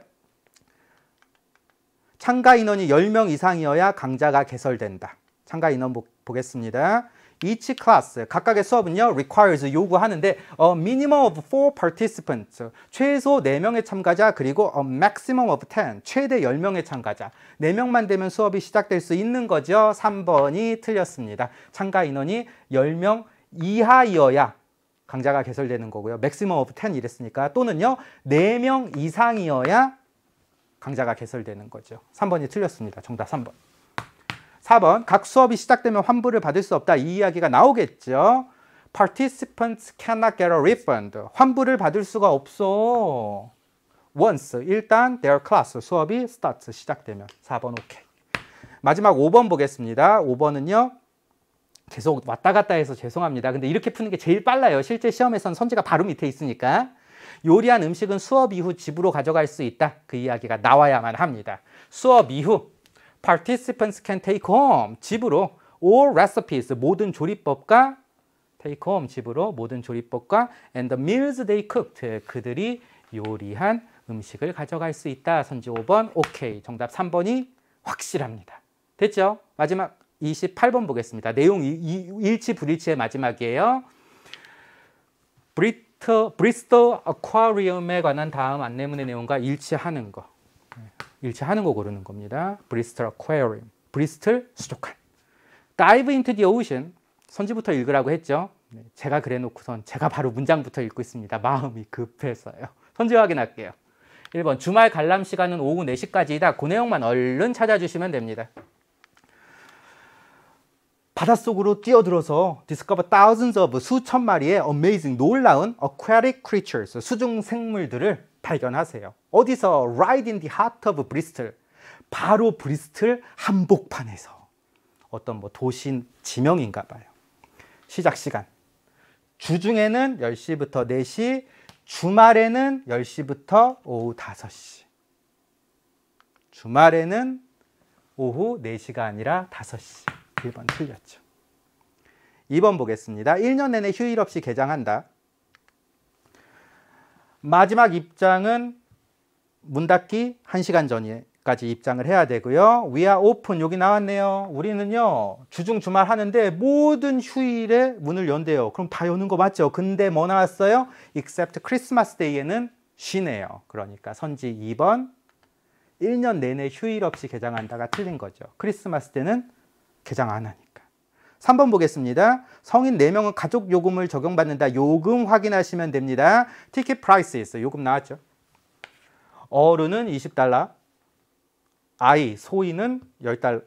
참가 인원이 10명 이상이어야 강좌가 개설된다. 참가 인원 보겠습니다. Each class, 각각의 수업은요, requires, 요구하는데 a minimum of 4 participants, 최소 4명의 참가자, 그리고 a maximum of 10, 최대 10명의 참가자. 4명만 되면 수업이 시작될 수 있는 거죠. 3번이 틀렸습니다. 참가 인원이 10명 이하이어야 강좌가 개설되는 거고요. maximum of 10 이랬으니까 또는요, 4명 이상이어야 강좌가 개설되는 거죠. 3번이 틀렸습니다. 정답 3번. 4번, 각 수업이 시작되면 환불을 받을 수 없다. 이 이야기가 나오겠죠. Participants cannot get a refund. 환불을 받을 수가 없어. Once, 일단 their class, 수업이 starts, 시작되면. 4번 오케이. 마지막 5번 보겠습니다. 5번은요. 계속 왔다 갔다 해서 죄송합니다. 근데 이렇게 푸는 게 제일 빨라요. 실제 시험에서는 선지가 바로 밑에 있으니까. 요리한 음식은 수업 이후 집으로 가져갈 수 있다. 그 이야기가 나와야만 합니다. 수업 이후 Participants can take home, 집으로 all recipes, 모든 조리법과 take home, 집으로 모든 조리법과 and the meals they cooked, 그들이 요리한 음식을 가져갈 수 있다. 선지 5번 오케이. 정답 3번이 확실합니다. 됐죠? 마지막 28번 보겠습니다. 내용 일치 불일치의 마지막이에요. 브리스톨 아쿠아리움에 관한 다음 안내문의 내용과 일치하는 거. 일치하는 거 고르는 겁니다. 브리스톨 아쿠아리움. 브리스톨 수족관. Dive into the ocean. 선지부터 읽으라고 했죠. 제가 그래 놓고선 제가 바로 문장부터 읽고 있습니다. 마음이 급해서요. 선지 확인할게요. 1번 주말 관람 시간은 오후 4시까지이다. 그 내용만 얼른 찾아주시면 됩니다. 바닷속으로 뛰어들어서 discover thousands of 수천 마리의 amazing 놀라운 aquatic creatures 수중 생물들을 발견하세요. 어디서? Right in the heart of Bristol. 바로 브리스톨 한복판에서. 어떤 도시 지명인가 봐요. 시작 시간. 주중에는 10시부터 4시, 주말에는 10시부터 오후 5시. 주말에는 오후 4시가 아니라 5시. 1번 틀렸죠. 2번 보겠습니다. 1년 내내 휴일 없이 개장한다. 마지막 입장은 문 닫기 1시간 전까지 입장을 해야 되고요. We are open 여기 나왔네요. 우리는요 주중 주말 하는데 모든 휴일에 문을 연대요. 그럼 다 여는 거 맞죠? 근데 뭐 나왔어요? Except 크리스마스 데이에는 쉬네요. 그러니까 선지 2번 1년 내내 휴일 없이 개장한다가 틀린 거죠. 크리스마스 때는 개장 안 하니까. 3번 보겠습니다. 성인 4명은 가족 요금을 적용받는다. 요금 확인하시면 됩니다. 티켓 프라이스 요금 나왔죠. 어른은 $20, 아이, 소인은 $10,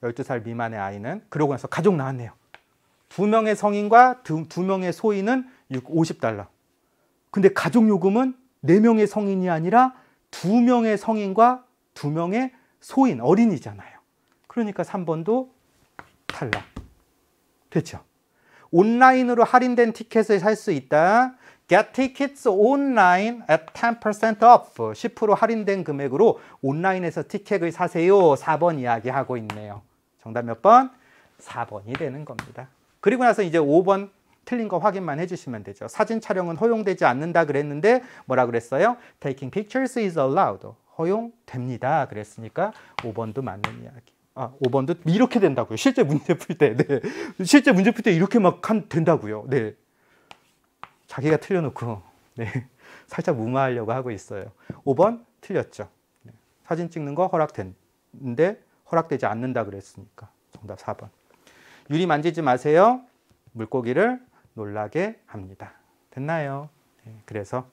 12살 미만의 아이는. 그러고 나서 가족 나왔네요. 2명의 성인과 2명의 소인은 $50. 근데 가족 요금은 4명의 성인이 아니라 2명의 성인과 2명의 소인, 어린이잖아요. 그러니까 3번도 탈락. 됐죠? 온라인으로 할인된 티켓을 살 수 있다. Get tickets online at 10% off. 10% 할인된 금액으로 온라인에서 티켓을 사세요. 4번 이야기하고 있네요. 정답 몇 번? 4번이 되는 겁니다. 그리고 나서 이제 5번 틀린 거 확인만 해주시면 되죠. 사진 촬영은 허용되지 않는다 그랬는데 뭐라 그랬어요? Taking pictures is allowed. 허용됩니다. 그랬으니까 5번도 맞는 이야기. 5번도 이렇게 된다고요. 실제 문제 풀 때. 네. 실제 문제 풀 때 이렇게 막 된다고요. 네. 자기가 틀려놓고 네. 살짝 무마하려고 하고 있어요. 5번 틀렸죠. 네. 사진 찍는 거 허락됐는데 허락되지 않는다 그랬으니까 정답 4번. 유리 만지지 마세요. 물고기를 놀라게 합니다. 됐나요? 네. 그래서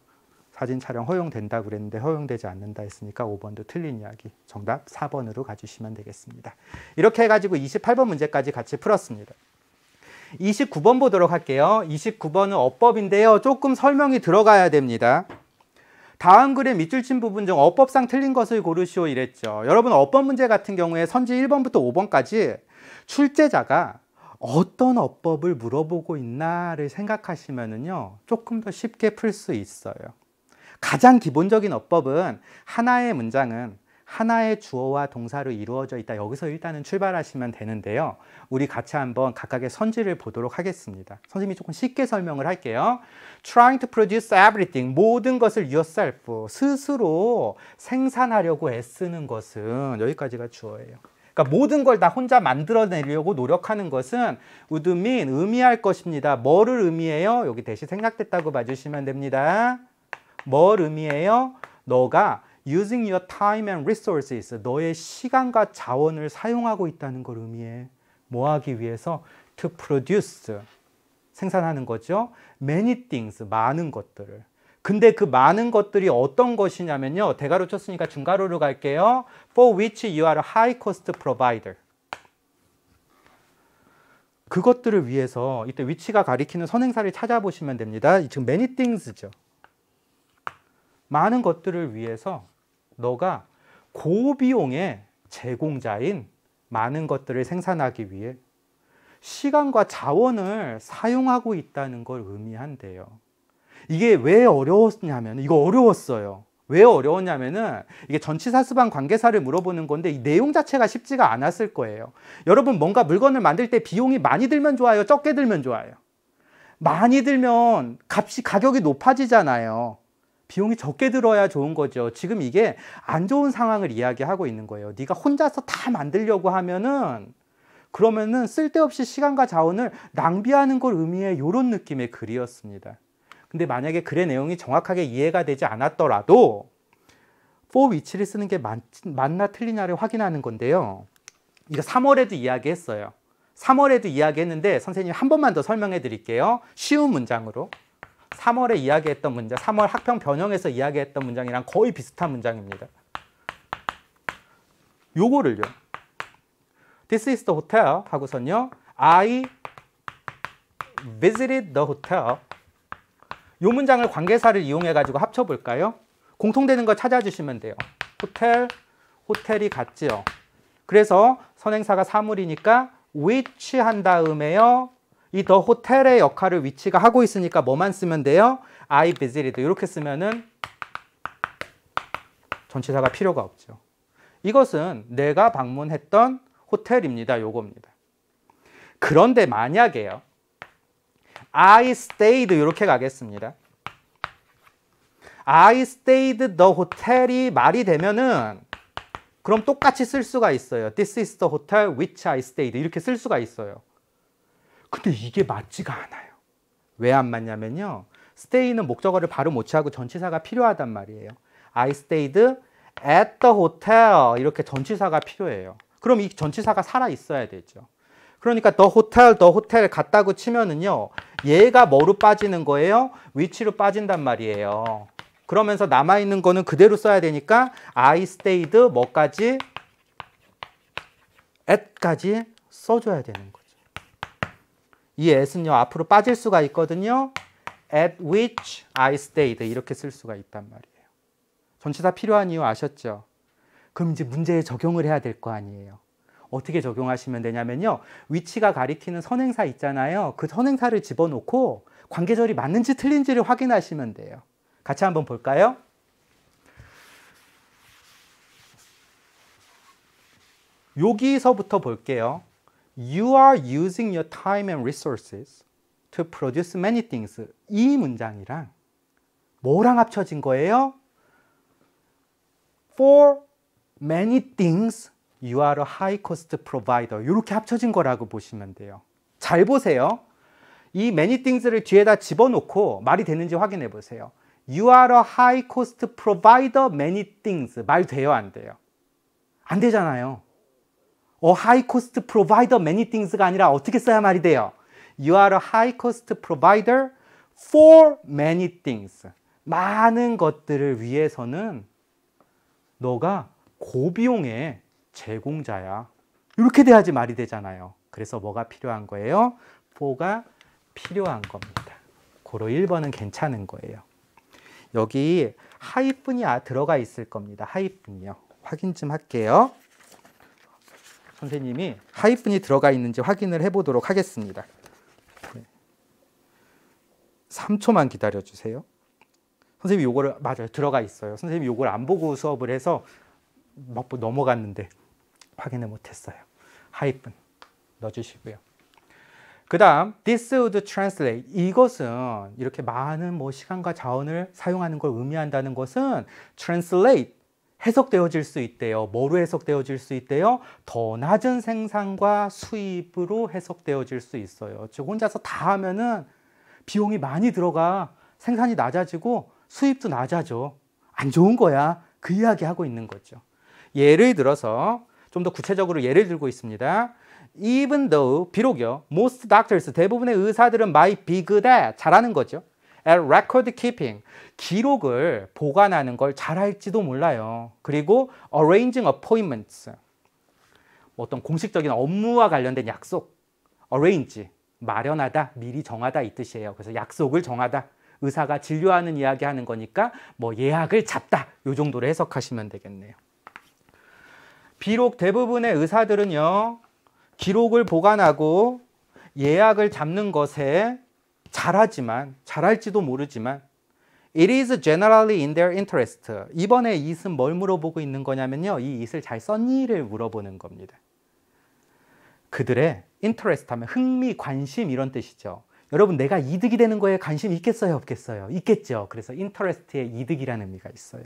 사진 촬영 허용된다 그랬는데 허용되지 않는다 했으니까 5번도 틀린 이야기. 정답 4번으로 가주시면 되겠습니다. 이렇게 해가지고 28번 문제까지 같이 풀었습니다. 29번 보도록 할게요. 29번은 어법인데요. 조금 설명이 들어가야 됩니다. 다음 글의 밑줄 친 부분 중 어법상 틀린 것을 고르시오 이랬죠. 여러분 어법 문제 같은 경우에 선지 1번부터 5번까지 출제자가 어떤 어법을 물어보고 있나를 생각하시면은요, 조금 더 쉽게 풀 수 있어요. 가장 기본적인 어법은 하나의 문장은 하나의 주어와 동사로 이루어져 있다. 여기서 일단은 출발하시면 되는데요. 우리 같이 한번 각각의 선지를 보도록 하겠습니다. 선생님이 조금 쉽게 설명을 할게요. Trying to produce everything. 모든 것을 yourself. 스스로 생산하려고 애쓰는 것은 여기까지가 주어예요. 그러니까 모든 걸 다 혼자 만들어내려고 노력하는 것은 would mean 의미할 것입니다. 뭐를 의미해요? 여기 대시 생략됐다고 봐주시면 됩니다. 뭘 의미해요? 너가 using your time and resources, 너의 시간과 자원을 사용하고 있다는 걸 의미해. 뭐 하기 위해서? To produce, 생산하는 거죠. Many things, 많은 것들을. 근데 그 많은 것들이 어떤 것이냐면요. 대가로 쳤으니까 중가로로 갈게요. For which you are a high cost provider. 그것들을 위해서 이때 which가 가리키는 선행사를 찾아보시면 됩니다. 지금 many things죠. 많은 것들을 위해서 너가 고비용의 제공자인 많은 것들을 생산하기 위해 시간과 자원을 사용하고 있다는 걸 의미한대요. 이게 왜 어려웠냐면, 이거 어려웠어요. 왜 어려웠냐면은 이게 전치사 수반 관계사를 물어보는 건데 이 내용 자체가 쉽지가 않았을 거예요. 여러분 뭔가 물건을 만들 때 비용이 많이 들면 좋아요? 적게 들면 좋아요? 많이 들면 가격이 높아지잖아요. 비용이 적게 들어야 좋은 거죠. 지금 이게 안 좋은 상황을 이야기하고 있는 거예요. 네가 혼자서 다 만들려고 하면은 그러면은 쓸데없이 시간과 자원을 낭비하는 걸 의미해. 이런 느낌의 글이었습니다. 근데 만약에 글의 내용이 정확하게 이해가 되지 않았더라도 for which를 쓰는 게 맞나 틀리냐를 확인하는 건데요. 이거 3월에도 이야기했어요. 3월에도 이야기했는데 선생님이 한 번만 더 설명해 드릴게요. 쉬운 문장으로. 3월에 이야기했던 문장, 3월 학평 변형에서 이야기했던 문장이랑 거의 비슷한 문장입니다. 요거를요. This is the hotel 하고선요. I visited the hotel. 요 문장을 관계사를 이용해가지고 합쳐볼까요? 공통되는 거 찾아주시면 돼요. 호텔, 호텔이 같지요. 그래서 선행사가 사물이니까 which 한 다음에요. 이 더 호텔의 역할을 which가 하고 있으니까 뭐만 쓰면 돼요? I visited. 이렇게 쓰면은 전치사가 필요가 없죠. 이것은 내가 방문했던 호텔입니다. 요겁니다. 그런데 만약에요. I stayed 이렇게 가겠습니다. I stayed the hotel이 말이 되면은 그럼 똑같이 쓸 수가 있어요. This is the hotel which I stayed 이렇게 쓸 수가 있어요. 근데 이게 맞지가 않아요. 왜 안 맞냐면요. stay는 목적어를 바로 못 취하고 전치사가 필요하단 말이에요. I stayed at the hotel 이렇게 전치사가 필요해요. 그럼 이 전치사가 살아 있어야 되죠. 그러니까 the hotel 같다고 치면은요. 얘가 뭐로 빠지는 거예요? which로 빠진단 말이에요. 그러면서 남아있는 거는 그대로 써야 되니까 I stayed 뭐까지? at까지 써줘야 되는 거죠. 이 at은요 앞으로 빠질 수가 있거든요. at which I stayed 이렇게 쓸 수가 있단 말이에요. 전치사 필요한 이유 아셨죠? 그럼 이제 문제에 적용을 해야 될 거 아니에요. 어떻게 적용하시면 되냐면요. which가 가리키는 선행사 있잖아요. 그 선행사를 집어넣고 관계절이 맞는지 틀린지를 확인하시면 돼요. 같이 한번 볼까요? 여기서부터 볼게요. You are using your time and resources to produce many things. 이 문장이랑 뭐랑 합쳐진 거예요? For many things, you are a high cost provider. 이렇게 합쳐진 거라고 보시면 돼요. 잘 보세요. 이 many things를 뒤에다 집어넣고 말이 되는지 확인해 보세요. You are a high cost provider many things. 말 돼요, 안 돼요? 안 되잖아요. A high cost provider many things가 아니라 어떻게 써야 말이 돼요? You are a high cost provider for many things. 많은 것들을 위해서는 너가 고비용의 제공자야. 이렇게 돼야지 말이 되잖아요. 그래서 뭐가 필요한 거예요? for가 필요한 겁니다. 고로 1번은 괜찮은 거예요. 여기 하이픈이 들어가 있을 겁니다. 하이픈이요. 확인 좀 할게요. 선생님이 하이픈이 들어가 있는지 확인을 해보도록 하겠습니다. 3초만 기다려주세요. 선생님이 요거를 맞아요. 들어가 있어요. 선생님이 요걸 안 보고 수업을 해서 막 넘어갔는데 확인을 못했어요. 하이픈 넣어주시고요. 그 다음 this would translate. 이것은 이렇게 많은 시간과 자원을 사용하는 걸 의미한다는 것은 translate 해석되어질 수 있대요. 뭐로 해석되어질 수 있대요? 더 낮은 생산과 수입으로 해석되어질 수 있어요. 즉 혼자서 다 하면은 비용이 많이 들어가 생산이 낮아지고 수입도 낮아져. 안 좋은 거야. 그 이야기 하고 있는 거죠. 예를 들어서 좀 더 구체적으로 예를 들고 있습니다. Even though, 비록요, most doctors, 대부분의 의사들은 might be good at, 잘하는 거죠. at record keeping, 기록을 보관하는 걸 잘할지도 몰라요. 그리고 arranging appointments, 어떤 공식적인 업무와 관련된 약속, arrange, 마련하다, 미리 정하다 이 뜻이에요. 그래서 약속을 정하다, 의사가 진료하는 이야기 하는 거니까 예약을 잡다, 이 정도로 해석하시면 되겠네요. 비록 대부분의 의사들은요, 기록을 보관하고 예약을 잡는 것에 잘하지만, 잘할지도 모르지만 It is generally in their interest. 이번에 it은 뭘 물어보고 있는 거냐면요, 이 it을 잘 썼니를 물어보는 겁니다. 그들의 interest 하면 흥미, 관심 이런 뜻이죠. 여러분, 내가 이득이 되는 거에 관심 있겠어요, 없겠어요? 있겠죠. 그래서 interest에 이득이라는 의미가 있어요.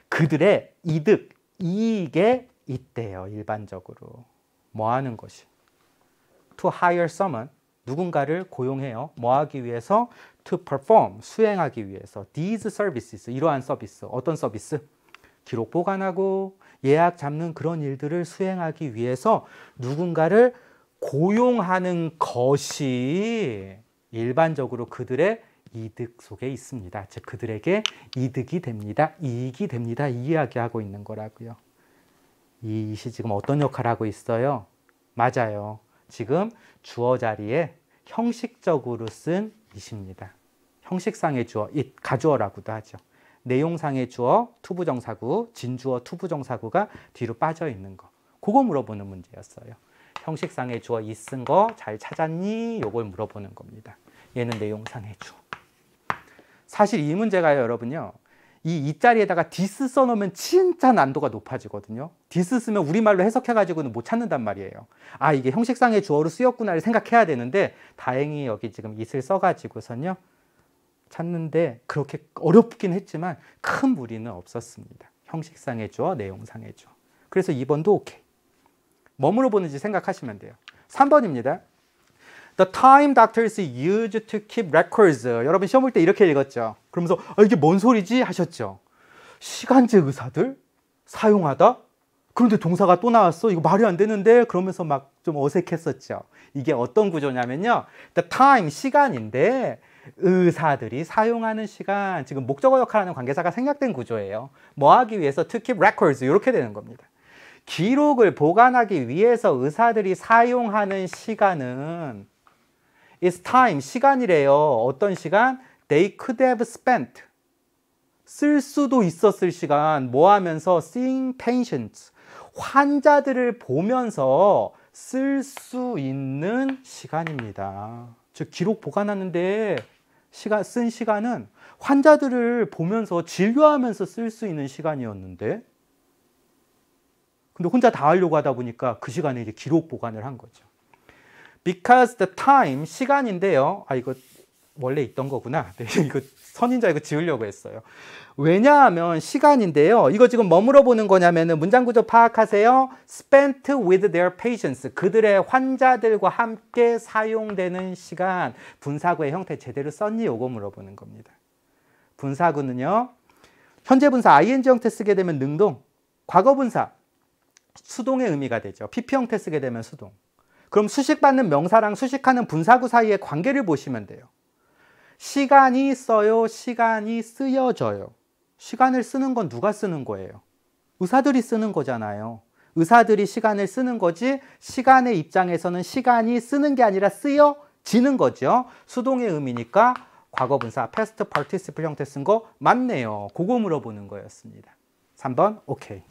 그들의 이득, 이익에 있대요. 일반적으로 뭐 하는 것이? To hire someone, 누군가를 고용해요. 뭐 하기 위해서? To perform, 수행하기 위해서. These services, 이러한 서비스. 어떤 서비스? 기록 보관하고 예약 잡는 그런 일들을 수행하기 위해서 누군가를 고용하는 것이 일반적으로 그들의 이득 속에 있습니다. 즉 그들에게 이득이 됩니다. 이익이 됩니다. 이 이야기하고 있는 거라고요. 이 it이 지금 어떤 역할을 하고 있어요? 맞아요. 지금 주어 자리에 형식적으로 쓴 it입니다. 형식상의 주어, it, 가주어라고도 하죠. 내용상의 주어, 투부정사구, 진주어, 투부정사구가 뒤로 빠져 있는 거. 그거 물어보는 문제였어요. 형식상의 주어 it 쓴 거 잘 찾았니? 요걸 물어보는 겁니다. 얘는 내용상의 주어. 사실 이 문제가요, 여러분요. 이 자리에다가 this 써놓으면 진짜 난도가 높아지거든요. this 쓰면 우리말로 해석해가지고는 못 찾는단 말이에요. 아, 이게 형식상의 주어로 쓰였구나를 생각해야 되는데 다행히 여기 지금 it을 써가지고선요. 찾는데 그렇게 어렵긴 했지만 큰 무리는 없었습니다. 형식상의 주어, 내용상의 주어. 그래서 2번도 오케이. 뭐 물어보는지 생각하시면 돼요. 3번입니다. The time doctors used to keep records. 여러분 시험 볼 때 이렇게 읽었죠. 그러면서 이게 뭔 소리지 하셨죠. 시간제 의사들 사용하다? 그런데 동사가 또 나왔어. 이거 말이 안 되는데? 그러면서 막 좀 어색했었죠. 이게 어떤 구조냐면요. The time, 시간인데 의사들이 사용하는 시간, 지금 목적어 역할하는 관계사가 생략된 구조예요. 뭐 하기 위해서 to keep records 이렇게 되는 겁니다. 기록을 보관하기 위해서 의사들이 사용하는 시간은 is time, 시간이래요. 어떤 시간? They could have spent, 쓸 수도 있었을 시간, 뭐 하면서? seeing patients, 환자들을 보면서 쓸 수 있는 시간입니다. 즉 기록 보관하는데 쓴 시간은 환자들을 보면서 진료하면서 쓸 수 있는 시간이었는데, 근데 혼자 다 하려고 하다 보니까 그 시간에 이제 기록 보관을 한 거죠. Because the time, 시간인데요. 이거 원래 있던 거구나. 네, 이거 선인자 이거 지우려고 했어요. 왜냐하면 시간인데요. 이거 지금 뭐 물어보는 거냐면은 문장 구조 파악하세요. spent with their patients. 그들의 환자들과 함께 사용되는 시간. 분사구의 형태 제대로 썼니? 요거 물어보는 겁니다. 분사구는요. 현재 분사 ing 형태 쓰게 되면 능동. 과거 분사 수동의 의미가 되죠. pp 형태 쓰게 되면 수동. 그럼 수식받는 명사랑 수식하는 분사구 사이의 관계를 보시면 돼요. 시간이 써요, 시간이 쓰여져요. 시간을 쓰는 건 누가 쓰는 거예요? 의사들이 쓰는 거잖아요. 의사들이 시간을 쓰는 거지, 시간의 입장에서는 시간이 쓰는 게 아니라 쓰여지는 거죠. 수동의 의미니까 과거분사 past participle 형태 쓴 거 맞네요. 그거 물어보는 거였습니다. 3번 오케이.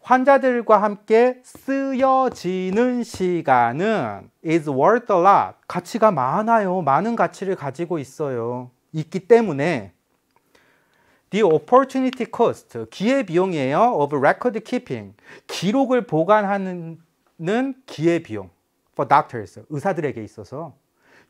환자들과 함께 쓰여지는 시간은 is worth a lot. 가치가 많아요. 많은 가치를 가지고 있어요. 있기 때문에 the opportunity cost, 기회비용이에요. of record keeping, 기록을 보관하는 기회비용. for doctors, 의사들에게 있어서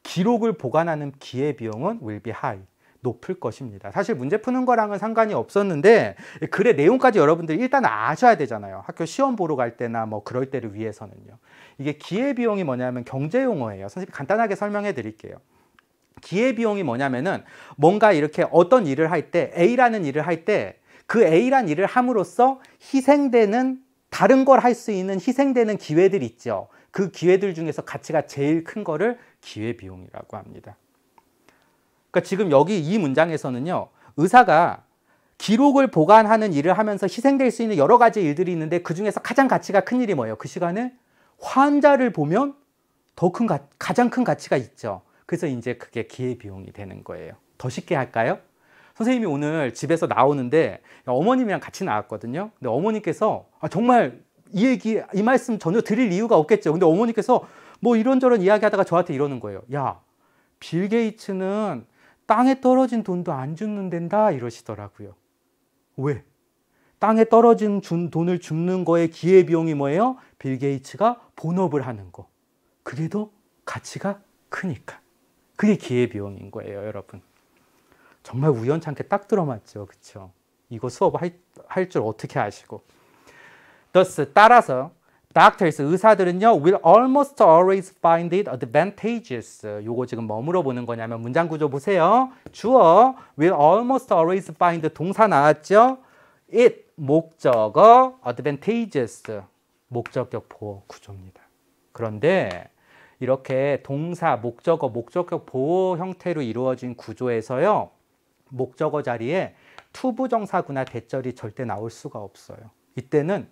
기록을 보관하는 기회비용은 will be high. 높을 것입니다. 사실 문제 푸는 거랑은 상관이 없었는데 글의 내용까지 여러분들이 일단 아셔야 되잖아요. 학교 시험 보러 갈 때나 뭐 그럴 때를 위해서는요. 이게 기회비용이 뭐냐면 경제용어예요. 선생님이 간단하게 설명해 드릴게요. 기회비용이 뭐냐면은 뭔가 이렇게 어떤 일을 할 때, A라는 일을 할 때 그 A란 일을 함으로써 희생되는, 다른 걸 할 수 있는 희생되는 기회들 있죠. 그 기회들 중에서 가치가 제일 큰 거를 기회비용이라고 합니다. 그러니까 지금 여기 이 문장에서는요, 의사가 기록을 보관하는 일을 하면서 희생될 수 있는 여러 가지 일들이 있는데 그 중에서 가장 가치가 큰 일이 뭐예요? 그 시간에 환자를 보면 더 큰, 가장 큰 가치가 있죠. 그래서 이제 그게 기회비용이 되는 거예요. 더 쉽게 할까요? 선생님이 오늘 집에서 나오는데 어머님이랑 같이 나왔거든요. 근데 어머니께서 정말 이 말씀 전혀 드릴 이유가 없겠죠. 근데 어머니께서 뭐 이런저런 이야기하다가 저한테 이러는 거예요. 야, 빌 게이츠는 땅에 떨어진 돈도 안 줍는단다 이러시더라고요. 왜? 땅에 떨어진 돈을 줍는 거에 기회비용이 뭐예요? 빌 게이츠가 본업을 하는 거. 그게 더 가치가 크니까. 그게 기회비용인 거예요, 여러분. 정말 우연찮게 딱 들어맞죠, 그렇죠? 이거 수업 할 줄 어떻게 아시고. thus, 따라서 doctors, 의사들은요, will almost always find it advantageous. 요거 지금 뭐 물어보는 거냐면 문장 구조 보세요. 주어 will almost always find, 동사 나왔죠? it, 목적어, advantageous, 목적격 보호 구조입니다. 그런데 이렇게 동사, 목적어, 목적격 보호 형태로 이루어진 구조에서요, 목적어 자리에 투부정사구나 대절이 절대 나올 수가 없어요. 이때는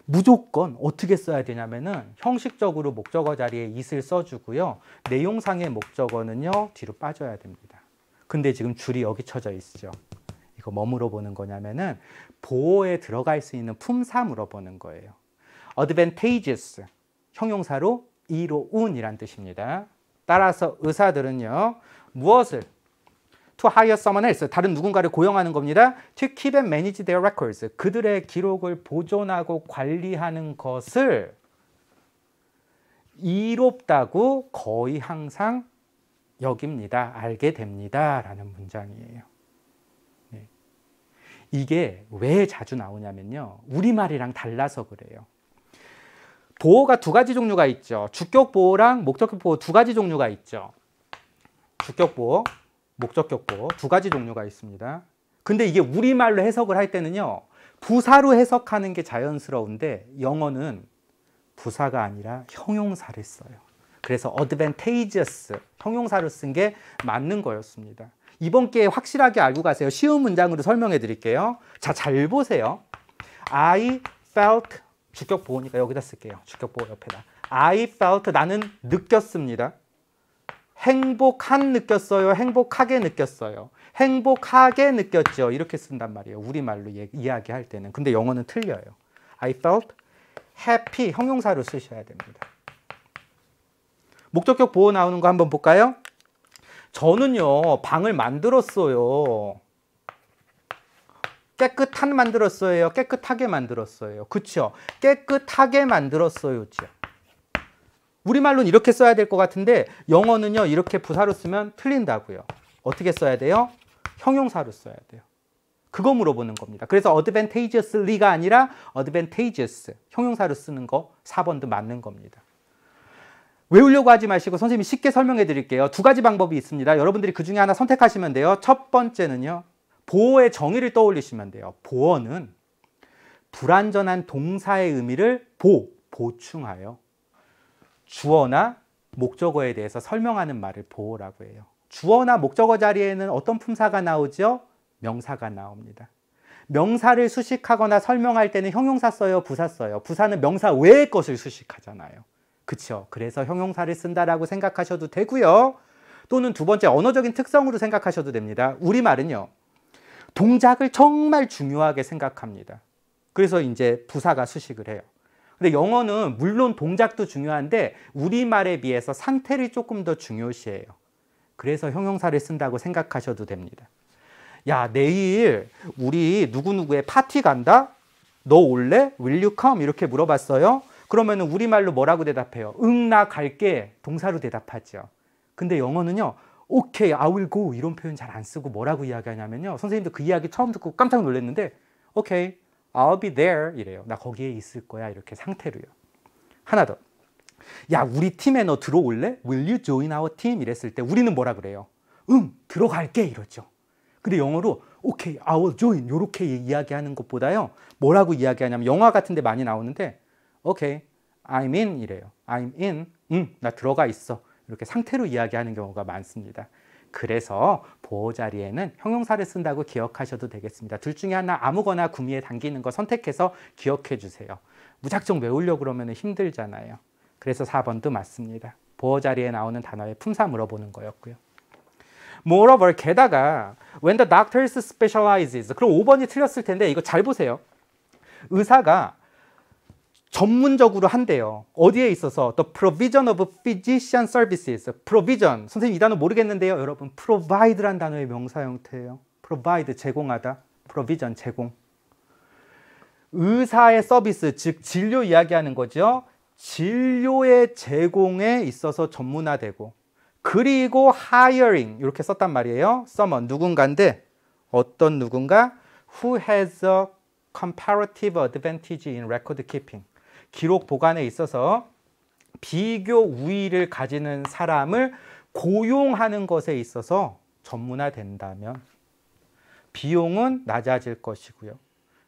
무조건 어떻게 써야 되냐면은 형식적으로 목적어 자리에 it을 써주고요. 내용상의 목적어는요, 뒤로 빠져야 됩니다. 근데 지금 줄이 여기 쳐져 있죠. 이거 뭐 물어보는 거냐면은 보호에 들어갈 수 있는 품사 물어보는 거예요. advantageous, 형용사로 이로운이란 뜻입니다. 따라서 의사들은요, 무엇을? to hire someone else, 다른 누군가를 고용하는 겁니다. to keep and manage their records, 그들의 기록을 보존하고 관리하는 것을 이롭다고 거의 항상 여깁니다. 알게 됩니다. 라는 문장이에요. 네. 이게 왜 자주 나오냐면요, 우리말이랑 달라서 그래요. 보호가 두 가지 종류가 있죠. 주격 보호랑 목적격 보호 두 가지 종류가 있죠. 주격 보호, 목적격 보호 두 가지 종류가 있습니다. 근데 이게 우리말로 해석을 할 때는요, 부사로 해석하는 게 자연스러운데 영어는 부사가 아니라 형용사를 써요. 그래서 advantageous 형용사로 쓴 게 맞는 거였습니다. 이번 기회에 확실하게 알고 가세요. 쉬운 문장으로 설명해 드릴게요. 자, 잘 보세요. I felt, 주격 보호니까 여기다 쓸게요. 주격 보호 옆에다. I felt, 나는 느꼈습니다. 행복한 느꼈어요? 행복하게 느꼈어요? 행복하게 느꼈죠. 이렇게 쓴단 말이에요. 우리말로 이야기할 때는. 근데 영어는 틀려요. I felt happy 형용사로 쓰셔야 됩니다. 목적격 보호 나오는 거 한번 볼까요? 저는요, 방을 만들었어요. 깨끗한 만들었어요? 깨끗하게 만들었어요? 그쵸? 깨끗하게 만들었어요. 우리말로는 이렇게 써야 될 것 같은데 영어는요, 이렇게 부사로 쓰면 틀린다고요. 어떻게 써야 돼요? 형용사로 써야 돼요. 그거 물어보는 겁니다. 그래서 advantageously가 아니라 advantageous 형용사로 쓰는 거 4번도 맞는 겁니다. 외우려고 하지 마시고 선생님이 쉽게 설명해 드릴게요. 두 가지 방법이 있습니다. 여러분들이 그 중에 하나 선택하시면 돼요. 첫 번째는요, 보어의 정의를 떠올리시면 돼요. 보어는 불완전한 동사의 의미를 보충하여 주어나 목적어에 대해서 설명하는 말을 보어라고 해요. 주어나 목적어 자리에는 어떤 품사가 나오죠? 명사가 나옵니다. 명사를 수식하거나 설명할 때는 형용사 써요? 부사 써요? 부사는 명사 외의 것을 수식하잖아요. 그렇죠? 그래서 형용사를 쓴다라고 생각하셔도 되고요. 또는 두 번째, 언어적인 특성으로 생각하셔도 됩니다. 우리말은요, 동작을 정말 중요하게 생각합니다. 그래서 이제 부사가 수식을 해요. 근데 영어는 물론 동작도 중요한데 우리말에 비해서 상태를 조금 더 중요시해요. 그래서 형용사를 쓴다고 생각하셔도 됩니다. 야, 내일 우리 누구누구의 파티 간다? 너 올래? Will you come? 이렇게 물어봤어요. 그러면 우리말로 뭐라고 대답해요? 응, 나 갈게. 동사로 대답하죠. 근데 영어는요, 오케이, I will go 이런 표현 잘 안 쓰고 뭐라고 이야기하냐면요, 선생님도 그 이야기 처음 듣고 깜짝 놀랐는데 오케이, I'll be there 이래요. 나 거기에 있을 거야. 이렇게 상태로요. 하나 더. 야, 우리 팀에 너 들어올래? Will you join our team? 이랬을 때 우리는 뭐라 그래요? 응, 들어갈게 이러죠. 근데 영어로 오케이, I will join 이렇게 이야기하는 것보다요, 뭐라고 이야기하냐면 영화 같은 데 많이 나오는데 오케이, I'm in 이래요. I'm in. 응, 나 들어가 있어. 이렇게 상태로 이야기하는 경우가 많습니다. 그래서 보호 자리에는 형용사를 쓴다고 기억하셔도 되겠습니다. 둘 중에 하나 아무거나 구미에 당기는 거 선택해서 기억해 주세요. 무작정 외우려고 그러면 힘들잖아요. 그래서 4번도 맞습니다. 보호 자리에 나오는 단어의 품사 물어보는 거였고요. Moreover, 게다가 when the doctor specializes, 그럼 5번이 틀렸을 텐데 이거 잘 보세요. 의사가 전문적으로 한대요. 어디에 있어서? The provision of physician services. provision. 선생님 이 단어 모르겠는데요. 여러분, provide란 단어의 명사 형태예요. provide, 제공하다. provision, 제공. 의사의 서비스, 즉 진료 이야기하는 거죠. 진료의 제공에 있어서 전문화되고, 그리고 hiring 이렇게 썼단 말이에요. someone, 누군가인데 어떤 누군가 who has a comparative advantage in record keeping. 기록 보관에 있어서 비교 우위를 가지는 사람을 고용하는 것에 있어서 전문화된다면 비용은 낮아질 것이고요.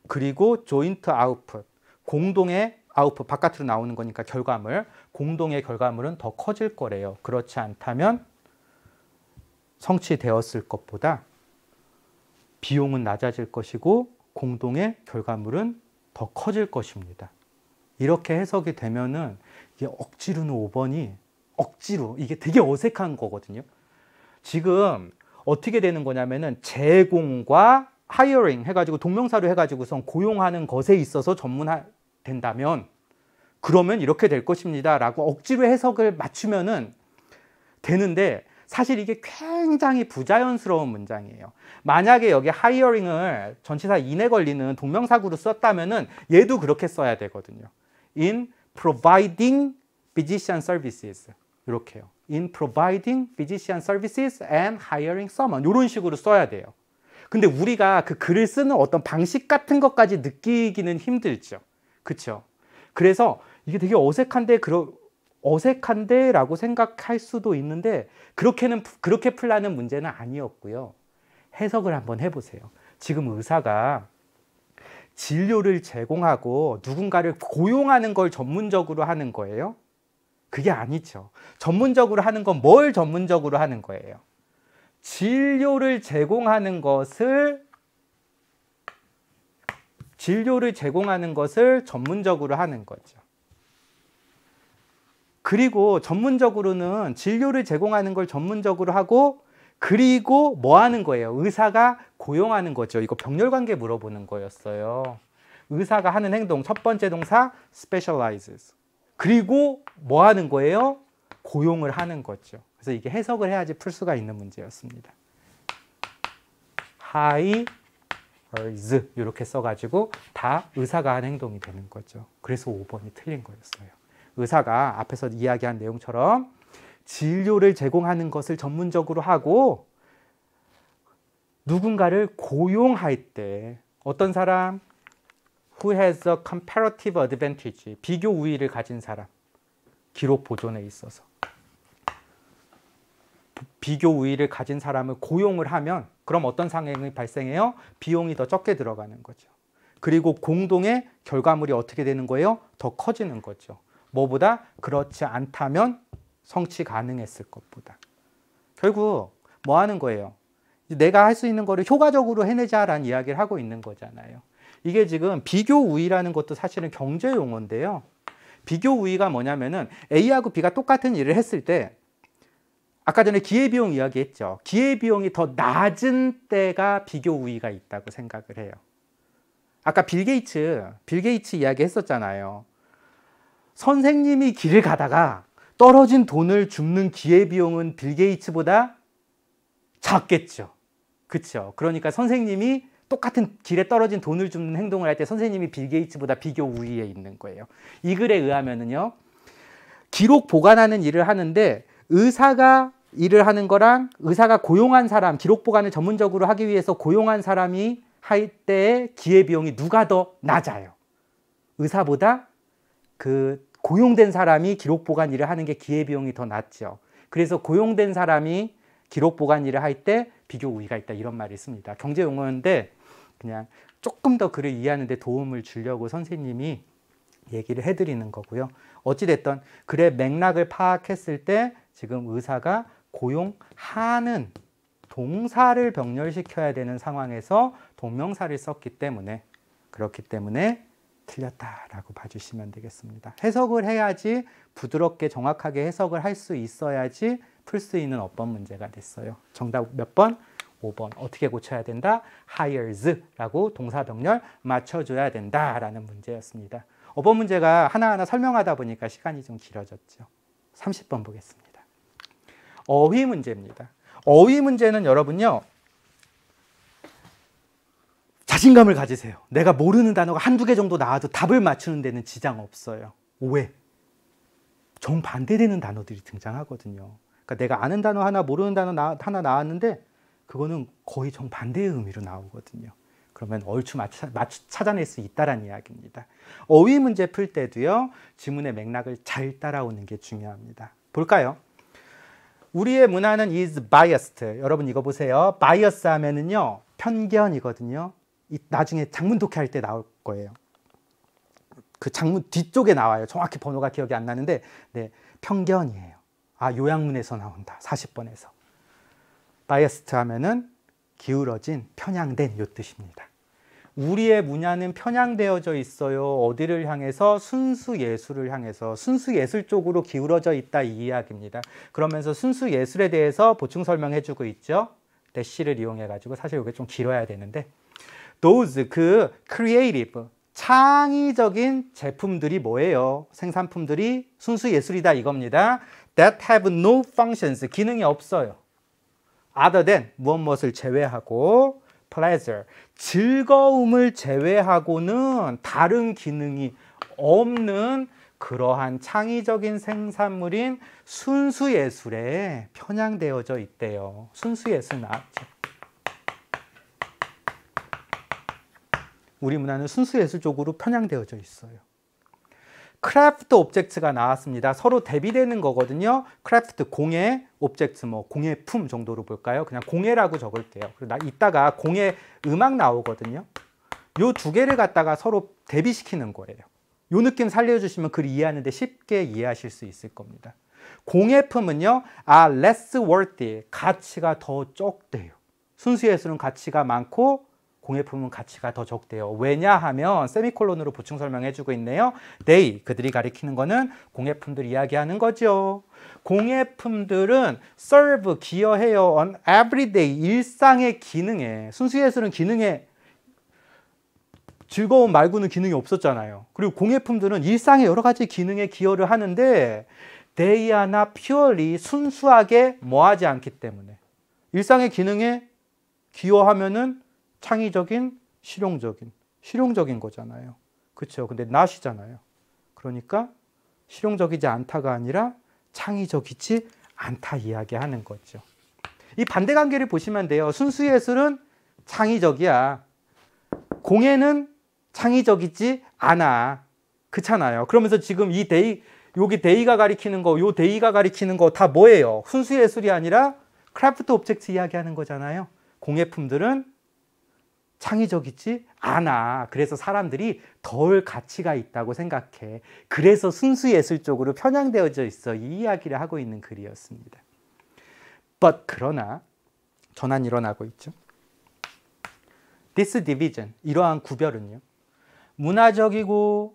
그리고 joint output, 공동의 output, 바깥으로 나오는 거니까 결과물, 공동의 결과물은 더 커질 거래요. 그렇지 않다면 성취되었을 것보다 비용은 낮아질 것이고 공동의 결과물은 더 커질 것입니다. 이렇게 해석이 되면은 이게 억지로는 5번이 억지로, 이게 되게 어색한 거거든요. 지금 어떻게 되는 거냐면은 제공과 hiring 해가지고 동명사로 해가지고선 고용하는 것에 있어서 전문화된다면 그러면 이렇게 될 것입니다 라고 억지로 해석을 맞추면은 되는데 사실 이게 굉장히 부자연스러운 문장이에요. 만약에 여기 hiring을 전치사 in에 걸리는 동명사구로 썼다면은 얘도 그렇게 써야 되거든요. In providing physician services. 이렇게요. In providing physician services and hiring someone. 이런 식으로 써야 돼요. 근데 우리가 그 글을 쓰는 어떤 방식 같은 것까지 느끼기는 힘들죠. 그렇죠? 그래서 이게 되게 어색한데 라고 생각할 수도 있는데 그렇게 풀라는 문제는 아니었고요. 해석을 한번 해보세요. 지금 의사가 진료를 제공하고 누군가를 고용하는 걸 전문적으로 하는 거예요. 그게 아니죠. 전문적으로 하는 건 뭘 전문적으로 하는 거예요? 진료를 제공하는 것을 전문적으로 하는 거죠. 그리고 전문적으로는 진료를 제공하는 걸 전문적으로 하고, 그리고 뭐 하는 거예요? 의사가 고용하는 거죠. 이거 병렬관계 물어보는 거였어요. 의사가 하는 행동, 첫 번째 동사 specializes. 그리고 뭐 하는 거예요? 고용을 하는 거죠. 그래서 이게 해석을 해야지 풀 수가 있는 문제였습니다. hires 이렇게 써가지고 다 의사가 한 행동이 되는 거죠. 그래서 5번이 틀린 거였어요. 의사가 앞에서 이야기한 내용처럼 진료를 제공하는 것을 전문적으로 하고 누군가를 고용할 때 어떤 사람? Who has a comparative advantage. 비교 우위를 가진 사람. 기록 보존에 있어서. 비교 우위를 가진 사람을 고용을 하면 그럼 어떤 상황이 발생해요? 비용이 더 적게 들어가는 거죠. 그리고 공동의 결과물이 어떻게 되는 거예요? 더 커지는 거죠. 뭐보다? 그렇지 않다면 성취 가능했을 것보다. 결국 뭐 하는 거예요? 내가 할 수 있는 거를 효과적으로 해내자라는 이야기를 하고 있는 거잖아요. 이게 지금 비교 우위라는 것도 사실은 경제 용어인데요. 비교 우위가 뭐냐면은 A하고 B가 똑같은 일을 했을 때 아까 전에 기회비용 이야기했죠. 기회비용이 더 낮은 때가 비교 우위가 있다고 생각을 해요. 아까 빌 게이츠 이야기 했었잖아요. 선생님이 길을 가다가 떨어진 돈을 줍는 기회비용은 빌 게이츠보다 작겠죠. 그렇죠. 그러니까 선생님이 똑같은 길에 떨어진 돈을 줍는 행동을 할 때 선생님이 빌 게이츠보다 비교 우위에 있는 거예요. 이 글에 의하면은요. 기록 보관하는 일을 하는데 의사가 일을 하는 거랑 의사가 고용한 사람, 기록 보관을 전문적으로 하기 위해서 고용한 사람이 할 때의 기회비용이 누가 더 낮아요? 의사보다 그 고용된 사람이 기록 보관 일을 하는 게 기회비용이 더 낮죠. 그래서 고용된 사람이 기록 보관 일을 할 때 비교 우위가 있다 이런 말이 있습니다. 경제 용어인데 그냥 조금 더 글을 이해하는 데 도움을 주려고 선생님이 얘기를 해드리는 거고요. 어찌됐든 글의 맥락을 파악했을 때 지금 의사가 고용하는 동사를 병렬시켜야 되는 상황에서 동명사를 썼기 때문에 그렇기 때문에 틀렸다라고 봐주시면 되겠습니다. 해석을 해야지 부드럽게 정확하게 해석을 할 수 있어야지 풀 수 있는 어법 문제가 됐어요. 정답 몇 번? 5번. 어떻게 고쳐야 된다? hires라고 동사 병렬 맞춰줘야 된다라는 문제였습니다. 어법 문제가 하나하나 설명하다 보니까 시간이 좀 길어졌죠. 30번 보겠습니다. 어휘 문제입니다. 어휘 문제는 여러분요. 자신감을 가지세요. 내가 모르는 단어가 한두 개 정도 나와도 답을 맞추는 데는 지장 없어요. 왜? 정반대되는 단어들이 등장하거든요. 그러니까 내가 아는 단어 하나, 모르는 단어 하나 나왔는데 그거는 거의 정반대의 의미로 나오거든요. 그러면 얼추 찾아낼 수 있다는 이야기입니다. 어휘 문제 풀 때도요. 지문의 맥락을 잘 따라오는 게 중요합니다. 볼까요? 우리의 문화는 is biased. 여러분 이거 보세요. bias 하면은요. 편견이거든요. 나중에 작문 독해할 때 나올 거예요. 그 작문 뒤쪽에 나와요. 정확히 번호가 기억이 안 나는데 네, 편견이에요. 아, 요양문에서 나온다. 40번에서. biased 하면은 기울어진, 편향된 요 뜻입니다. 우리의 문화는 편향되어져 있어요. 어디를 향해서? 순수 예술을 향해서. 순수 예술 쪽으로 기울어져 있다 이 이야기입니다. 그러면서 순수 예술에 대해서 보충 설명해주고 있죠. 대시를 이용해가지고 사실 이게 좀 길어야 되는데 those 그 creative 창의적인 제품들이 뭐예요? 생산품들이 순수 예술이다 이겁니다. that have no functions 기능이 없어요. other than 무엇을 제외하고 pleasure 즐거움을 제외하고는 다른 기능이 없는 그러한 창의적인 생산물인 순수예술에 편향되어져 있대요. 순수예술 나왔죠. 우리 문화는 순수예술 쪽으로 편향되어져 있어요. 크래프트 오브젝트가 나왔습니다. 서로 대비되는 거거든요. 크래프트 공예, 오브젝트 뭐 공예품 정도로 볼까요? 그냥 공예라고 적을게요. 이따가 공예 음악 나오거든요. 요 두 개를 갖다가 서로 대비시키는 거예요. 요 느낌 살려주시면 글 이해하는데 쉽게 이해하실 수 있을 겁니다. 공예품은요, less worthy, 가치가 더 적대요. 순수 예술은 가치가 많고 공예품은 가치가 더 적대요. 왜냐하면 세미콜론으로 보충 설명해주고 있네요. they, 그들이 가리키는 거는 공예품들 이야기하는 거죠. 공예품들은 serve, 기여해요. on everyday, 일상의 기능에. 순수 예술은 기능에 즐거움 말고는 기능이 없었잖아요. 그리고 공예품들은 일상의 여러 가지 기능에 기여를 하는데 they are not purely, 순수하게 뭐하지 않기 때문에. 일상의 기능에 기여하면은 창의적인, 실용적인 거잖아요. 그렇죠? 근데 not이잖아요. 그러니까 실용적이지 않다가 아니라 창의적이지 않다 이야기하는 거죠. 이 반대 관계를 보시면 돼요. 순수 예술은 창의적이야. 공예는 창의적이지 않아. 그렇잖아요. 그러면서 지금 이 데이, 여기 데이가 가리키는 거, 요 데이가 가리키는 거 다 뭐예요? 순수 예술이 아니라 크래프트 오브젝트 이야기하는 거잖아요. 공예품들은 창의적이지 않아. 그래서 사람들이 덜 가치가 있다고 생각해. 그래서 순수 예술 쪽으로 편향되어져 있어. 이 이야기를 하고 있는 글이었습니다. But 그러나 전환이 일어나고 있죠. This division, 이러한 구별은요, 문화적으로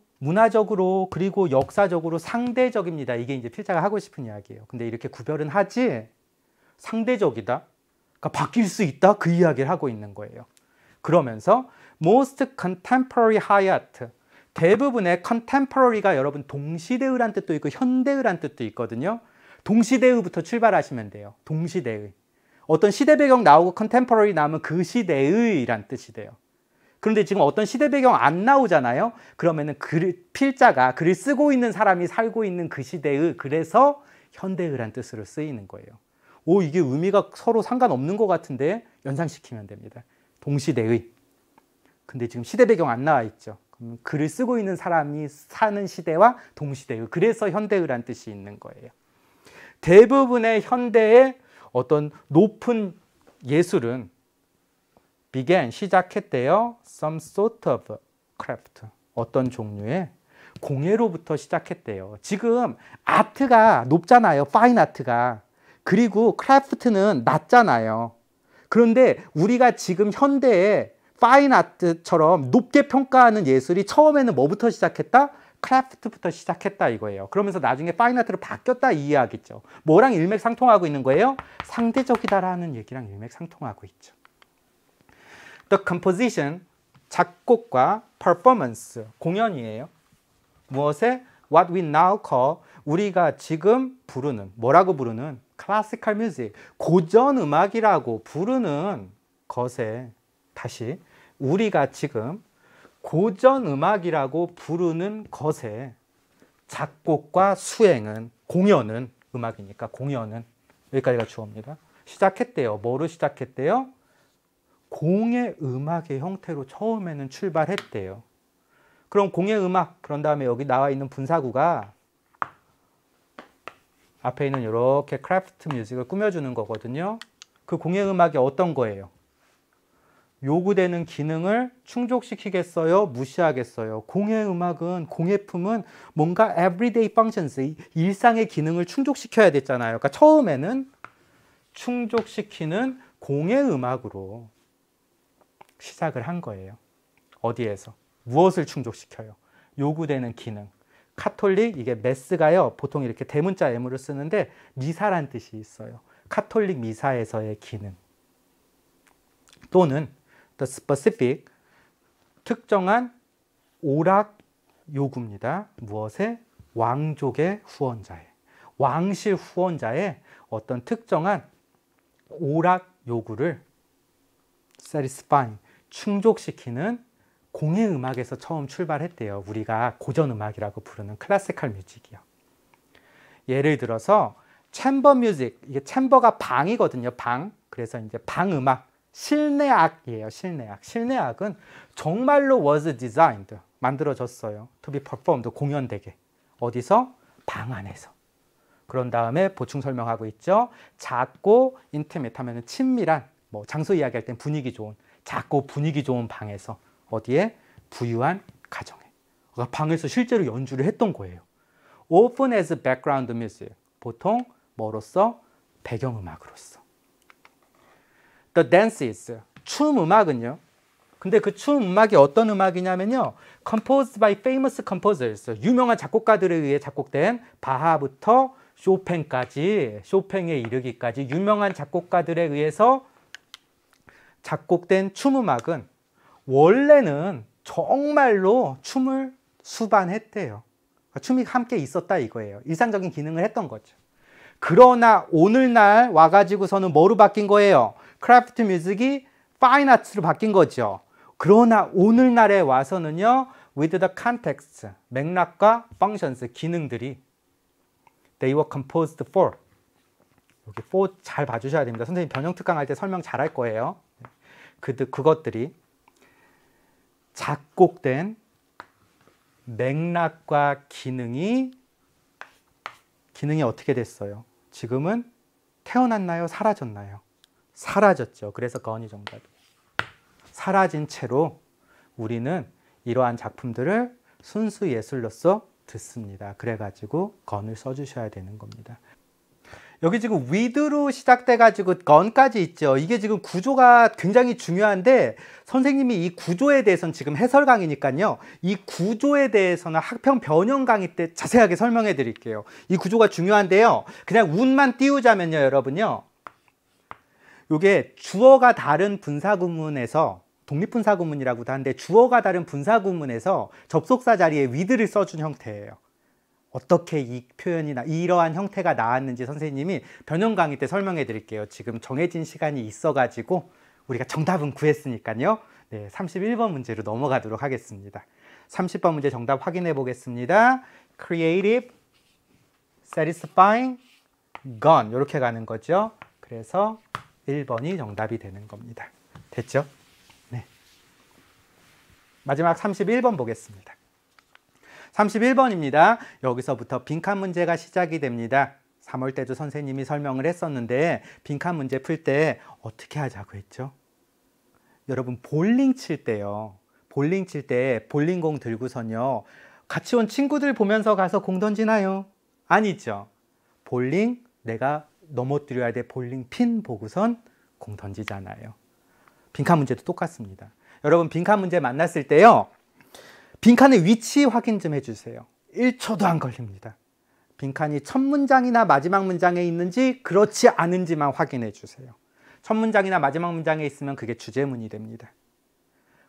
그리고 역사적으로 상대적입니다. 이게 이제 필자가 하고 싶은 이야기예요. 근데 이렇게 구별은 하지 상대적이다, 그러니까 바뀔 수 있다, 그 이야기를 하고 있는 거예요. 그러면서 most contemporary high art, 대부분의 contemporary가 여러분 동시대의란 뜻도 있고 현대의란 뜻도 있거든요. 동시대의부터 출발하시면 돼요. 동시대의. 어떤 시대 배경 나오고 contemporary 나오면 그 시대의란 뜻이 돼요. 그런데 지금 어떤 시대 배경 안 나오잖아요. 그러면은 필자가 글을 쓰고 있는 사람이 살고 있는 그 시대의, 그래서 현대의란 뜻으로 쓰이는 거예요. 오, 이게 의미가 서로 상관없는 것 같은데 연상시키면 됩니다. 동시대의. 근데 지금 시대 배경 안 나와 있죠. 그럼 글을 쓰고 있는 사람이 사는 시대와 동시대의, 그래서 현대의란 뜻이 있는 거예요. 대부분의 현대의 어떤 높은 예술은 began, 시작했대요. some sort of craft, 어떤 종류의 공예로부터 시작했대요. 지금 아트가 높잖아요. 파인 아트가. 그리고 크래프트는 낮잖아요. 그런데 우리가 지금 현대의 파인 아트처럼 높게 평가하는 예술이 처음에는 뭐부터 시작했다? 크래프트부터 시작했다 이거예요. 그러면서 나중에 파인 아트로 바뀌었다 이 이야기죠. 뭐랑 일맥상통하고 있는 거예요? 상대적이다라는 얘기랑 일맥상통하고 있죠. The composition, 작곡과 performance, 공연이에요. 무엇에? What we now call, 우리가 지금 부르는, 뭐라고 부르는? classical music, 고전 음악이라고 부르는 것에, 다시 우리가 지금 고전 음악이라고 부르는 것에 작곡과 수행은, 공연은, 음악이니까 공연은, 여기까지가 주어입니다. 시작했대요. 뭐로 시작했대요? 공예 음악의 형태로 처음에는 출발했대요. 그럼 공예 음악, 그런 다음에 여기 나와 있는 분사구가 앞에 있는 이렇게 크래프트 뮤직을 꾸며주는 거거든요. 그 공예 음악이 어떤 거예요? 요구되는 기능을 충족시키겠어요? 무시하겠어요? 공예 음악은, 공예품은 뭔가 everyday functions, 일상의 기능을 충족시켜야 됐잖아요. 그러니까 처음에는 충족시키는 공예 음악으로 시작을 한 거예요. 어디에서? 무엇을 충족시켜요? 요구되는 기능. 카톨릭, 이게 메스가요, 보통 이렇게 대문자 M으로 쓰는데 미사란 뜻이 있어요. 카톨릭 미사에서의 기능. 또는 the specific, 특정한 오락 요구입니다. 무엇에? 왕족의 후원자의, 왕실 후원자의 어떤 특정한 오락 요구를 satisfying, 충족시키는 공예 음악에서 처음 출발했대요. 우리가 고전 음악이라고 부르는 클래시컬 뮤직이요. 예를 들어서 챔버 뮤직, 이게 챔버가 방이거든요. 방. 그래서 이제 방 음악, 실내악이에요. 실내악. 실내악은 정말로 was designed, 만들어졌어요. to be performed, 공연되게. 어디서? 방 안에서. 그런 다음에 보충 설명하고 있죠. 작고 intimate 하면은 친밀한, 뭐 장소 이야기할 땐 분위기 좋은, 작고 분위기 좋은 방에서, 어디에? 부유한 가정에. 방에서 실제로 연주를 했던 거예요. Often as background music. 보통 뭐로서? 배경음악으로서. The dances. 춤 음악은요. 근데 그 춤 음악이 어떤 음악이냐면요. Composed by famous composers. 유명한 작곡가들에 의해 작곡된 바하부터 쇼팽까지, 쇼팽에 이르기까지 유명한 작곡가들에 의해서 작곡된 춤 음악은 원래는 정말로 춤을 수반했대요. 춤이 함께 있었다 이거예요. 일상적인 기능을 했던 거죠. 그러나 오늘날 와가지고서는 뭐로 바뀐 거예요? 크래프트 뮤직이 파인 아트로 바뀐 거죠. 그러나 오늘날에 와서는요, with the context, 맥락과 functions, 기능들이 they were composed for. 여기 for 잘 봐주셔야 됩니다. 선생님 변형 특강 할 때 설명 잘 할 거예요. 그것들이 작곡된 맥락과 기능이 어떻게 됐어요? 지금은 태어났나요? 사라졌나요? 사라졌죠. 그래서 건이 정답이에요. 사라진 채로 우리는 이러한 작품들을 순수 예술로서 듣습니다. 그래가지고 건을 써주셔야 되는 겁니다. 여기 지금 with로 시작돼가지고 건까지 있죠. 이게 지금 구조가 굉장히 중요한데 선생님이 이 구조에 대해서는 지금 해설 강의니까요. 이 구조에 대해서는 학평 변형 강의 때 자세하게 설명해 드릴게요. 이 구조가 중요한데요. 그냥 운만 띄우자면요, 여러분요. 이게 주어가 다른 분사구문에서 독립분사구문이라고도 하는데 주어가 다른 분사구문에서 접속사 자리에 with를 써준 형태예요. 어떻게 이 표현이 이러한 형태가 나왔는지 선생님이 변형 강의 때 설명해 드릴게요. 지금 정해진 시간이 있어가지고 우리가 정답은 구했으니까요. 네, 31번 문제로 넘어가도록 하겠습니다. 30번 문제 정답 확인해 보겠습니다. Creative, satisfying, gone 이렇게 가는 거죠. 그래서 1번이 정답이 되는 겁니다. 됐죠? 네. 마지막 31번 보겠습니다. 31번입니다. 여기서부터 빈칸 문제가 시작이 됩니다. 3월 때도 선생님이 설명을 했었는데 빈칸 문제 풀 때 어떻게 하자고 했죠? 여러분 볼링 칠 때요. 볼링 칠 때 볼링공 들고선요. 같이 온 친구들 보면서 가서 공 던지나요? 아니죠. 볼링 내가 넘어뜨려야 돼 볼링 핀 보고선 공 던지잖아요. 빈칸 문제도 똑같습니다. 여러분 빈칸 문제 만났을 때요. 빈칸의 위치 확인 좀 해주세요. 1초도 안 걸립니다. 빈칸이 첫 문장이나 마지막 문장에 있는지 그렇지 않은지만 확인해 주세요. 첫 문장이나 마지막 문장에 있으면 그게 주제문이 됩니다.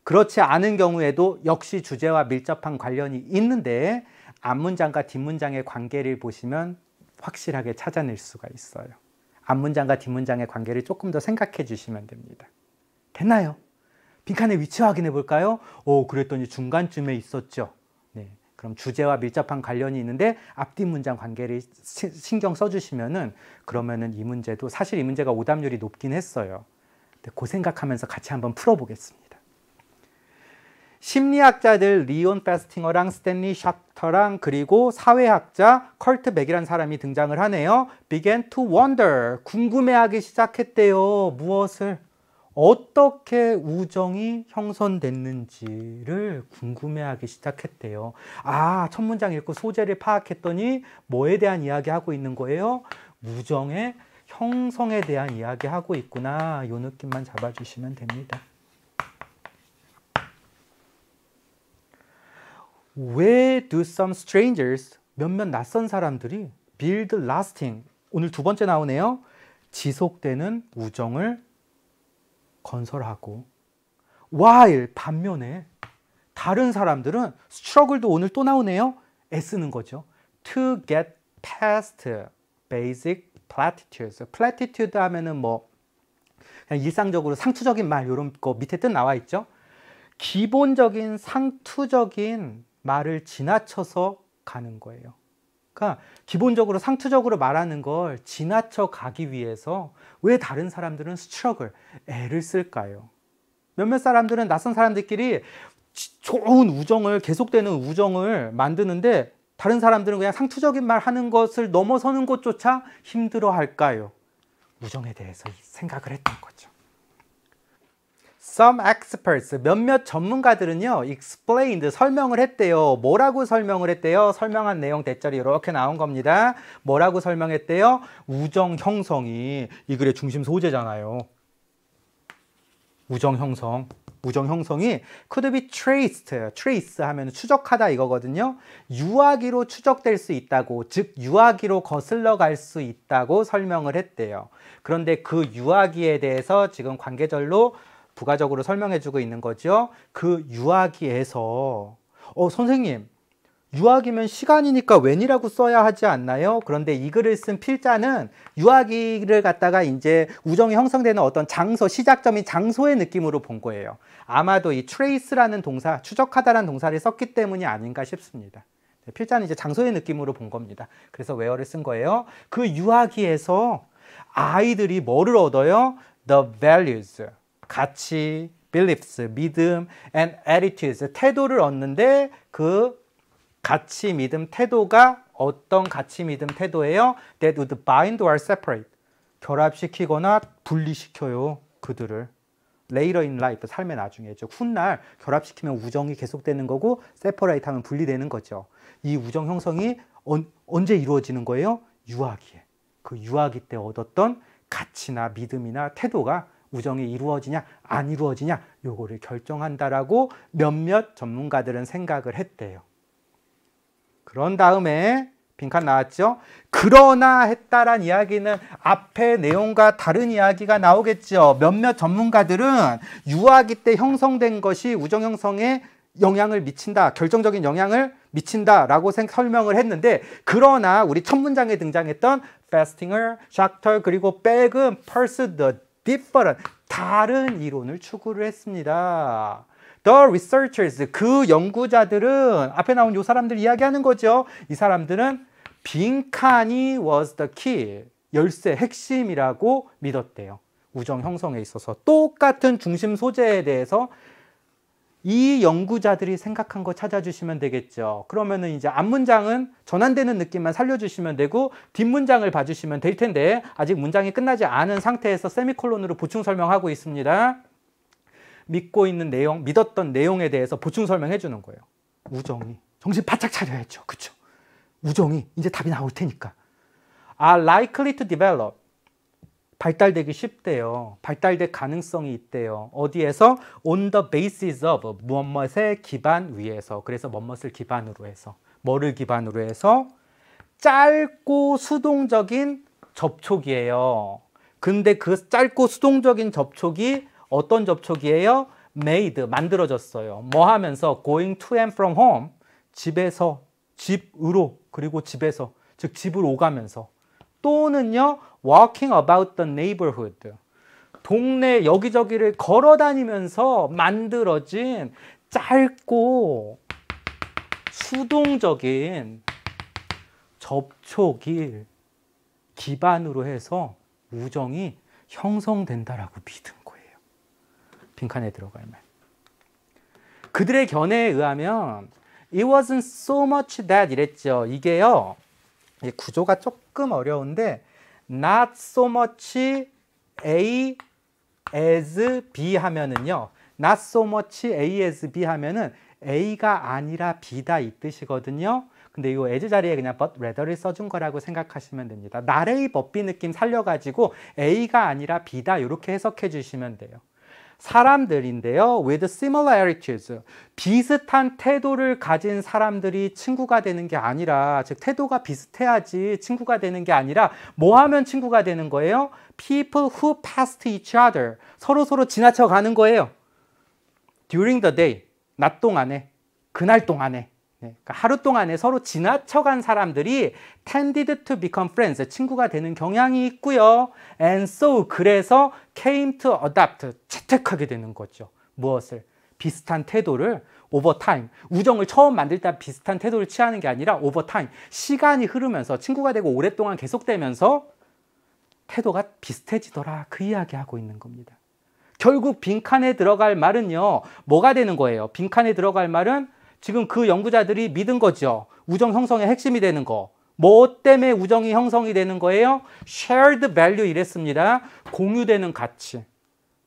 그렇지 않은 경우에도 역시 주제와 밀접한 관련이 있는데 앞문장과 뒷문장의 관계를 보시면 확실하게 찾아낼 수가 있어요. 앞문장과 뒷문장의 관계를 조금 더 생각해 주시면 됩니다. 됐나요? 빈칸의 위치 확인해 볼까요? 그랬더니 중간쯤에 있었죠. 네, 그럼 주제와 밀접한 관련이 있는데 앞뒤 문장 관계를 신경 써주시면은 그러면은 이 문제도 사실 이 문제가 오답률이 높긴 했어요. 근데 그 생각하면서 같이 한번 풀어보겠습니다. 심리학자들 리온 페스팅어랑 스탠리 샤터랑 그리고 사회학자 컬트 백이라는 사람이 등장을 하네요. began to wonder, 궁금해하기 시작했대요. 무엇을? 어떻게 우정이 형성됐는지를 궁금해하기 시작했대요. 첫 문장 읽고 소재를 파악했더니 뭐에 대한 이야기하고 있는 거예요? 우정의 형성에 대한 이야기하고 있구나. 이 느낌만 잡아주시면 됩니다. Where do some strangers, 몇몇 낯선 사람들이 build lasting, 오늘 두 번째 나오네요. 지속되는 우정을 건설하고 while, 반면에 다른 사람들은 struggle도 오늘 또 나오네요. 애쓰는 거죠. to get past basic platitudes. platitude 하면은 뭐 그냥 일상적으로 상투적인 말 이런 거 밑에 뜻 나와 있죠. 기본적인 상투적인 말을 지나쳐서 가는 거예요. 그러니까 기본적으로 상투적으로 말하는 걸 지나쳐 가기 위해서 왜 다른 사람들은 struggle, 애를 쓸까요? 몇몇 사람들은 낯선 사람들끼리 좋은 우정을, 계속되는 우정을 만드는데 다른 사람들은 그냥 상투적인 말 하는 것을 넘어서는 것조차 힘들어 할까요? 우정에 대해서 생각을 했던 거죠. Some experts, 몇몇 전문가들은요, explained, 설명을 했대요. 뭐라고 설명을 했대요? 설명한 내용 대절이 이렇게 나온 겁니다. 뭐라고 설명했대요? 우정 형성이 이 글의 중심 소재잖아요. 우정 형성이 could be trace 하면 추적하다 이거거든요. 유아기로 추적될 수 있다고, 즉 유아기로 거슬러 갈 수 있다고 설명을 했대요. 그런데 그 유아기에 대해서 지금 관계절로 부가적으로 설명해주고 있는 거죠. 그 유아기에서 선생님, 유아기면 시간이니까 when이라고 써야 하지 않나요? 그런데 이 글을 쓴 필자는 유아기를 갖다가 이제 우정이 형성되는 어떤 장소, 시작점인 장소의 느낌으로 본 거예요. 아마도 이 trace라는 동사, 추적하다라는 동사를 썼기 때문이 아닌가 싶습니다. 필자는 이제 장소의 느낌으로 본 겁니다. 그래서 where를 쓴 거예요. 그 유아기에서 아이들이 뭐를 얻어요? The values, 가치, beliefs, 믿음, and attitudes, 태도를 얻는데 그 가치, 믿음, 태도가 어떤 가치, 믿음, 태도예요? That would bind or separate. 결합시키거나 분리시켜요. 그들을. Later in life, 삶의 나중에죠. 훗날 결합시키면 우정이 계속되는 거고 separate 하면 분리되는 거죠. 이 우정 형성이 언제 이루어지는 거예요? 유아기에. 그 유아기 때 얻었던 가치나 믿음이나 태도가 우정이 이루어지냐 안 이루어지냐 요거를 결정한다라고 몇몇 전문가들은 생각을 했대요. 그런 다음에 빈칸 나왔죠? 그러나 했다란 이야기는 앞에 내용과 다른 이야기가 나오겠죠. 몇몇 전문가들은 유아기 때 형성된 것이 우정 형성에 영향을 미친다, 결정적인 영향을 미친다라고 설명을 했는데, 그러나 우리 첫 문장에 등장했던 Festinger, Schachter 그리고 백은 pursue the different, 다른 이론을 추구를 했습니다. The researchers, 그 연구자들은 앞에 나온 이 사람들 이야기하는 거죠. 이 사람들은 빈칸이 was the key, 열쇠, 핵심이라고 믿었대요. 우정 형성에 있어서 똑같은 중심 소재에 대해서 이 연구자들이 생각한 거 찾아주시면 되겠죠. 그러면은 이제 앞문장은 전환되는 느낌만 살려주시면 되고 뒷문장을 봐주시면 될 텐데, 아직 문장이 끝나지 않은 상태에서 세미콜론으로 보충 설명하고 있습니다. 믿고 있는 내용, 믿었던 내용에 대해서 보충 설명해 주는 거예요. 우정이 정신 바짝 차려야죠. 그렇죠? 우정이 이제 답이 나올 테니까. are likely to develop, 발달되기 쉽대요. 발달될 가능성이 있대요. 어디에서? on the basis of, 무엇의 기반 위에서. 그래서 무엇을 기반으로 해서. 뭐를 기반으로 해서? 짧고 수동적인 접촉이에요. 근데 그 짧고 수동적인 접촉이 어떤 접촉이에요? made, 만들어졌어요. 뭐 하면서? going to and from home, 집에서, 집으로, 그리고 집에서, 즉 집을 오가면서. 또는요, walking about the neighborhood, 동네 여기저기를 걸어 다니면서 만들어진 짧고 수동적인 접촉이 기반으로 해서 우정이 형성된다라고 믿은 거예요. 빈칸에 들어갈 말. 그들의 견해에 의하면 it wasn't so much that 이랬죠. 이게요, 구조가 조금 어려운데 not so much A as B 하면은요, not so much A as B 하면은 A가 아니라 B다 이 뜻이거든요. 근데 이 as 자리에 그냥 but rather를 써준 거라고 생각하시면 됩니다. 나레이 법비 느낌 살려가지고 A가 아니라 B다 이렇게 해석해 주시면 돼요. 사람들인데요, with similar attitudes, 비슷한 태도를 가진 사람들이 친구가 되는 게 아니라, 즉 태도가 비슷해야지 친구가 되는 게 아니라 뭐 하면 친구가 되는 거예요? People who passed each other, 서로 지나쳐 가는 거예요. During the day, 낮 동안에, 그날 동안에, 그러니까 하루 동안에 서로 지나쳐간 사람들이 tended to become friends, 친구가 되는 경향이 있고요. And so, 그래서 came to adopt, 채택하게 되는 거죠. 무엇을? 비슷한 태도를 over time, 우정을 처음 만들 때 비슷한 태도를 취하는 게 아니라 over time, 시간이 흐르면서 친구가 되고 오랫동안 계속되면서 태도가 비슷해지더라, 그 이야기하고 있는 겁니다. 결국 빈칸에 들어갈 말은요, 뭐가 되는 거예요? 빈칸에 들어갈 말은 지금 그 연구자들이 믿은 거죠. 우정 형성의 핵심이 되는 거. 뭐 때문에 우정이 형성이 되는 거예요? shared value 이랬습니다. 공유되는 가치.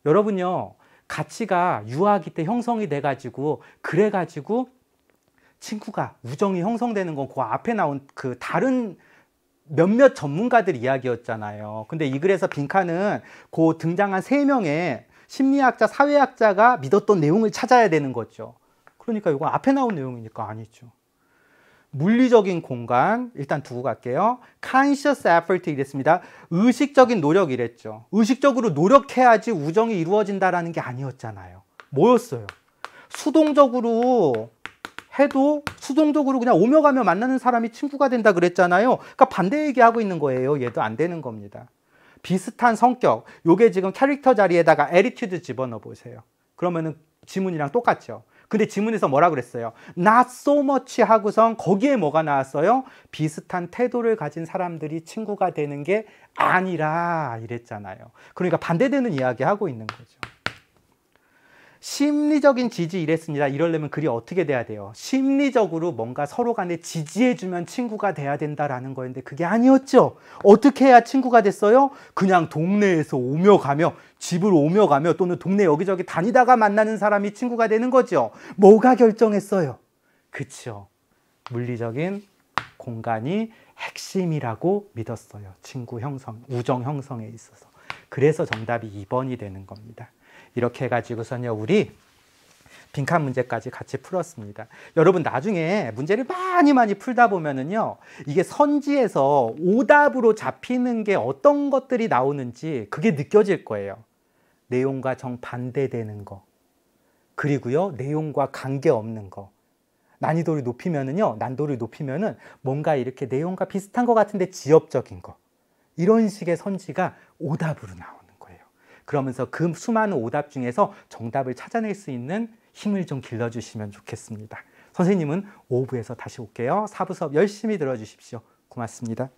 여러분요, 가치가 유아기 때 형성이 돼가지고 그래가지고 친구가 우정이 형성되는 건 그 앞에 나온 그 다른 몇몇 전문가들 이야기였잖아요. 근데 이 글에서 빈칸은 그 등장한 3명의 심리학자, 사회학자가 믿었던 내용을 찾아야 되는 거죠. 그러니까 이건 앞에 나온 내용이니까 아니죠. 물리적인 공간 일단 두고 갈게요. conscious effort 이랬습니다. 의식적인 노력 이랬죠. 의식적으로 노력해야지 우정이 이루어진다라는 게 아니었잖아요. 뭐였어요? 수동적으로 해도 수동적으로 그냥 오며 가며 만나는 사람이 친구가 된다 그랬잖아요. 그러니까 반대 얘기하고 있는 거예요. 얘도 안 되는 겁니다. 비슷한 성격, 요게 지금 캐릭터 자리에다가 attitude 집어넣어 보세요. 그러면은 지문이랑 똑같죠. 근데 지문에서 뭐라 그랬어요? Not so much 하고선 거기에 뭐가 나왔어요? 비슷한 태도를 가진 사람들이 친구가 되는 게 아니라 이랬잖아요. 그러니까 반대되는 이야기 하고 있는 거죠. 심리적인 지지 이랬습니다. 이러려면 글이 어떻게 돼야 돼요? 심리적으로 뭔가 서로 간에 지지해주면 친구가 돼야 된다라는 거였는데 그게 아니었죠. 어떻게 해야 친구가 됐어요? 그냥 동네에서 오며 가며 집을 오며 가며 또는 동네 여기저기 다니다가 만나는 사람이 친구가 되는 거죠. 뭐가 결정했어요? 그쵸. 물리적인 공간이 핵심이라고 믿었어요. 친구 형성, 우정 형성에 있어서. 그래서 정답이 2번이 되는 겁니다. 이렇게 해가지고서는요, 우리 빈칸 문제까지 같이 풀었습니다. 여러분, 나중에 문제를 많이 풀다 보면은요, 이게 선지에서 오답으로 잡히는 게 어떤 것들이 나오는지 그게 느껴질 거예요. 내용과 정반대되는 거. 그리고요, 내용과 관계없는 거. 난이도를 높이면은 뭔가 이렇게 내용과 비슷한 것 같은데 지엽적인 거. 이런 식의 선지가 오답으로 나오는 거예요. 그러면서 그 수많은 오답 중에서 정답을 찾아낼 수 있는 힘을 좀 길러주시면 좋겠습니다. 선생님은 5부에서 다시 올게요. 4부 수업 열심히 들어주십시오. 고맙습니다.